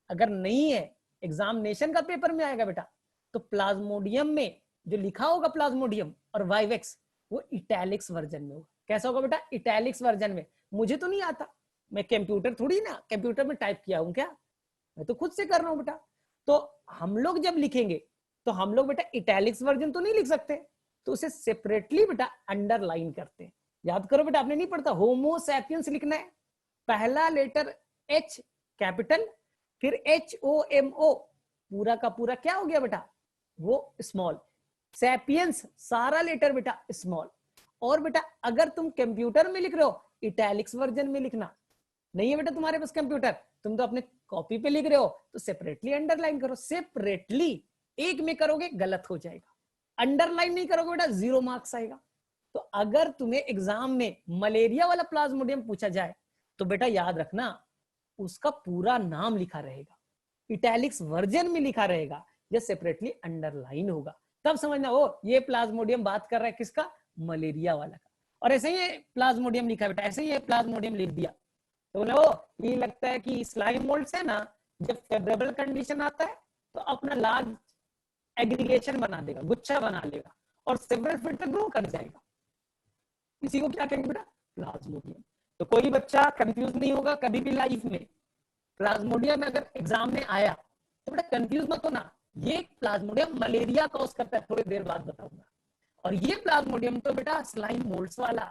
अगर नहीं है एग्जामिनेशन का पेपर में आएगा बेटा, तो प्लाज्मोडियम में जो लिखा होगा प्लाज्मोडियम और वाइवेक्स वो इटैलिक्स वर्जन में होगा। कैसा होगा बेटा, इटैलिक्स वर्जन में। मुझे तो नहीं आता, मैं कंप्यूटर थोड़ी ना कंप्यूटर में टाइप किया हूं क्या, मैं तो खुद से कर रहा हूं बेटा। तो हम लोग जब लिखेंगे तो हम लोग बेटा इटैलिक्स वर्जन तो नहीं लिख सकते, तो उसे सेपरेटली बेटा अंडरलाइन करते हैं। याद करो बेटा, आपने नहीं पढ़ता, होमो सैपियंस लिखना है, पहला लेटर H कैपिटल, फिर HOMO पूरा का पूरा क्या हो गया बेटा, वो स्मॉल। सैपियंस सारा लेटर बेटा स्मॉल। और बेटा अगर तुम कंप्यूटर में लिख रहे हो, इटैलिक्स वर्जन में लिखना। नहीं है बेटा तुम्हारे पास कंप्यूटर, तुम तो अपने कॉपी पे लिख रहे हो, तो सेपरेटली अंडरलाइन करो। सेपरेटली एक में करोगे गलत हो जाएगा, अंडरलाइन नहीं करोगे बेटा 0 मार्क्स आएगा। तो अगर तुम्हें एग्जाम में मलेरिया वाला प्लाज्मोडियम पूछा जाए, तो बेटा याद रखना उसका पूरा नाम लिखा रहेगा, इटैलिक्स वर्जन में लिखा रहेगा, या सेपरेटली अंडरलाइन होगा। तब समझना ओ ये प्लाज्मोडियम बात कर रहा है किसका, मलेरिया वाला का। और ऐसे ही प्लाज्मोडियम लिखा बेटा, ऐसे ही प्लाज्मोडियम लिख दिया तो बोले ओ ये लगता है कि स्लाइम मोल्ड्स है ना, जब फेवरेबल कंडीशन आता है तो अपना लार्ज एग्रीगेशन बना देगा, गुच्छा बना लेगा और सेवरल फिल्टर ग्रो कर जाएगा। इसी को क्या कहेंगे बेटा, प्लाज्मोडियम। तो कोई बच्चा कंफ्यूज नहीं होगा कभी भी लाइफ में, प्लाज्मोडियम अगर एग्जाम में आया तो बेटा कंफ्यूज मत होना, ये प्लाज्मोडियम मलेरिया कॉज करता है, थोड़ी देर बाद बताऊंगा। और ये प्लाज्मोडियम तो बेटा स्लाइम मोल्ड्स वाला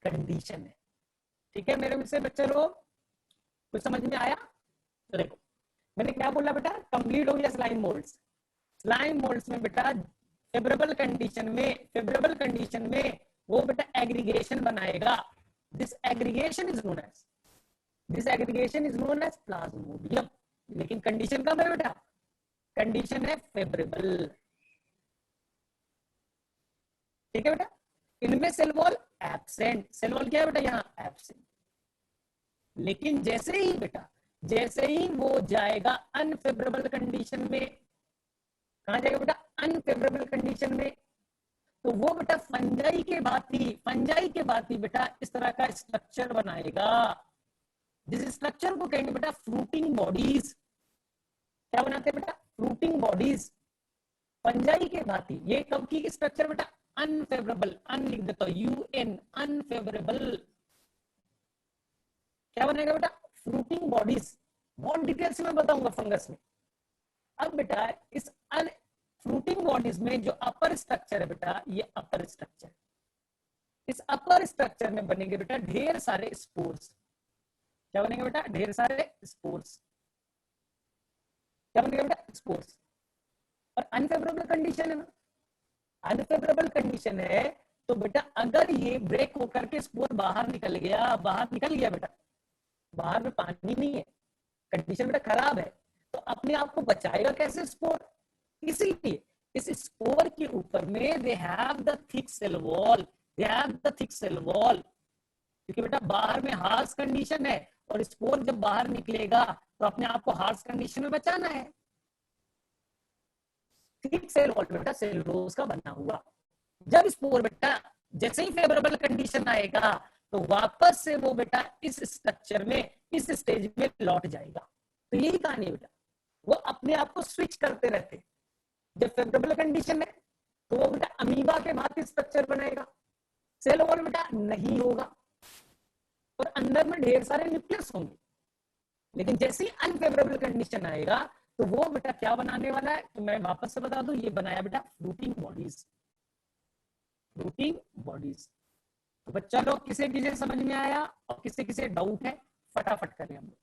कंडीशन है। ठीक है मेरे से बच्चे लोग, कुछ समझ में आया? तो देखो मैंने क्या बोला बेटा, कंप्लीट हो गया स्लाइम मोल्ड्स। स्लाइम मोल्ड्स में बेटा फेवरेबल कंडीशन में वो बेटा एग्रीगेशन बनाएगा। This aggregation is known as plasmodium. लेकिन कंडीशन कब है बेटा, कंडीशन है फेवरेबल। ठीक है बेटा, इनमें cell wall absent, cell wall क्या है बेटा यहाँ एब्सेंट। लेकिन जैसे ही वो जाएगा अनफेवरेबल कंडीशन में, कहां जाएगा बेटा, अनफेवरेबल कंडीशन में, तो वो बेटा फंजाई के भांति बेटा इस तरह का स्ट्रक्चर बनाएगा। जिस स्ट्रक्चर को कहेंगे बेटा फ्रूटिंग बॉडीज। क्या बनाते हैं बेटा, फ्रूटिंग बॉडीज फंजाई के भांति। ये कब की स्ट्रक्चर बेटा, अनफेवरेबल, अन लिख देता हूं UN, अनफेवरेबल। क्या बनेगा बेटा, फ्रूटिंग बॉडीज। बहुत डिटेल से मैं बताऊंगा फंगस में। अब बेटा इस फ्रूटिंग बॉडीज में जो अपर स्ट्रक्चर है बेटा, ये अपर स्ट्रक्चर, इस अपर स्ट्रक्चर में बनेंगे बेटा ढेर सारे स्पोर्स। क्या बनेंगे बेटा, ढेर सारे स्पोर्स। क्या बनेगा बेटा, स्पोर्स। और अनफेवरेबल कंडीशन है ना, अनफेवरेबल कंडीशन है तो बेटा अगर ये ब्रेक होकर के स्पोर बाहर निकल गया बेटा, बाहर में पानी नहीं है, कंडीशन बेटा खराब है, तो अपने आप को बचाएगा कैसे स्पोर। इसीलिए इस स्पोर के ऊपर में they have the thick cell wall, क्योंकि बेटा बाहर में हार्श कंडीशन है और स्पोर जब बाहर निकलेगा तो अपने आप को हार्श कंडीशन में बचाना है। थिक सेल वॉल बेटा सेलुलोज का बना हुआ। जब स्पोर बेटा जैसे ही फेवरेबल कंडीशन आएगा तो वापस से वो बेटा इस स्ट्रक्चर में, इस स्टेज में लौट जाएगा। तो यही कहानी है बेटा, वो अपने आप को स्विच करते रहते। जब फेवरेबल कंडीशन है तो वो बेटा अमीबा के भांति स्ट्रक्चर बनाएगा, सेल वॉल बेटा नहीं होगा और अंदर में ढेर सारे न्यूक्लियस होंगे। लेकिन जैसे ही अनफेवरेबल कंडीशन आएगा तो वो बेटा क्या बनाने वाला है, तो मैं वापस से बता दूं, ये बनाया बेटा फ्रूटिंग बॉडीज। तो बच्चा लोग किसे किसे समझ में आया और किसे किसे डाउट है, फटाफट करें हम लोग।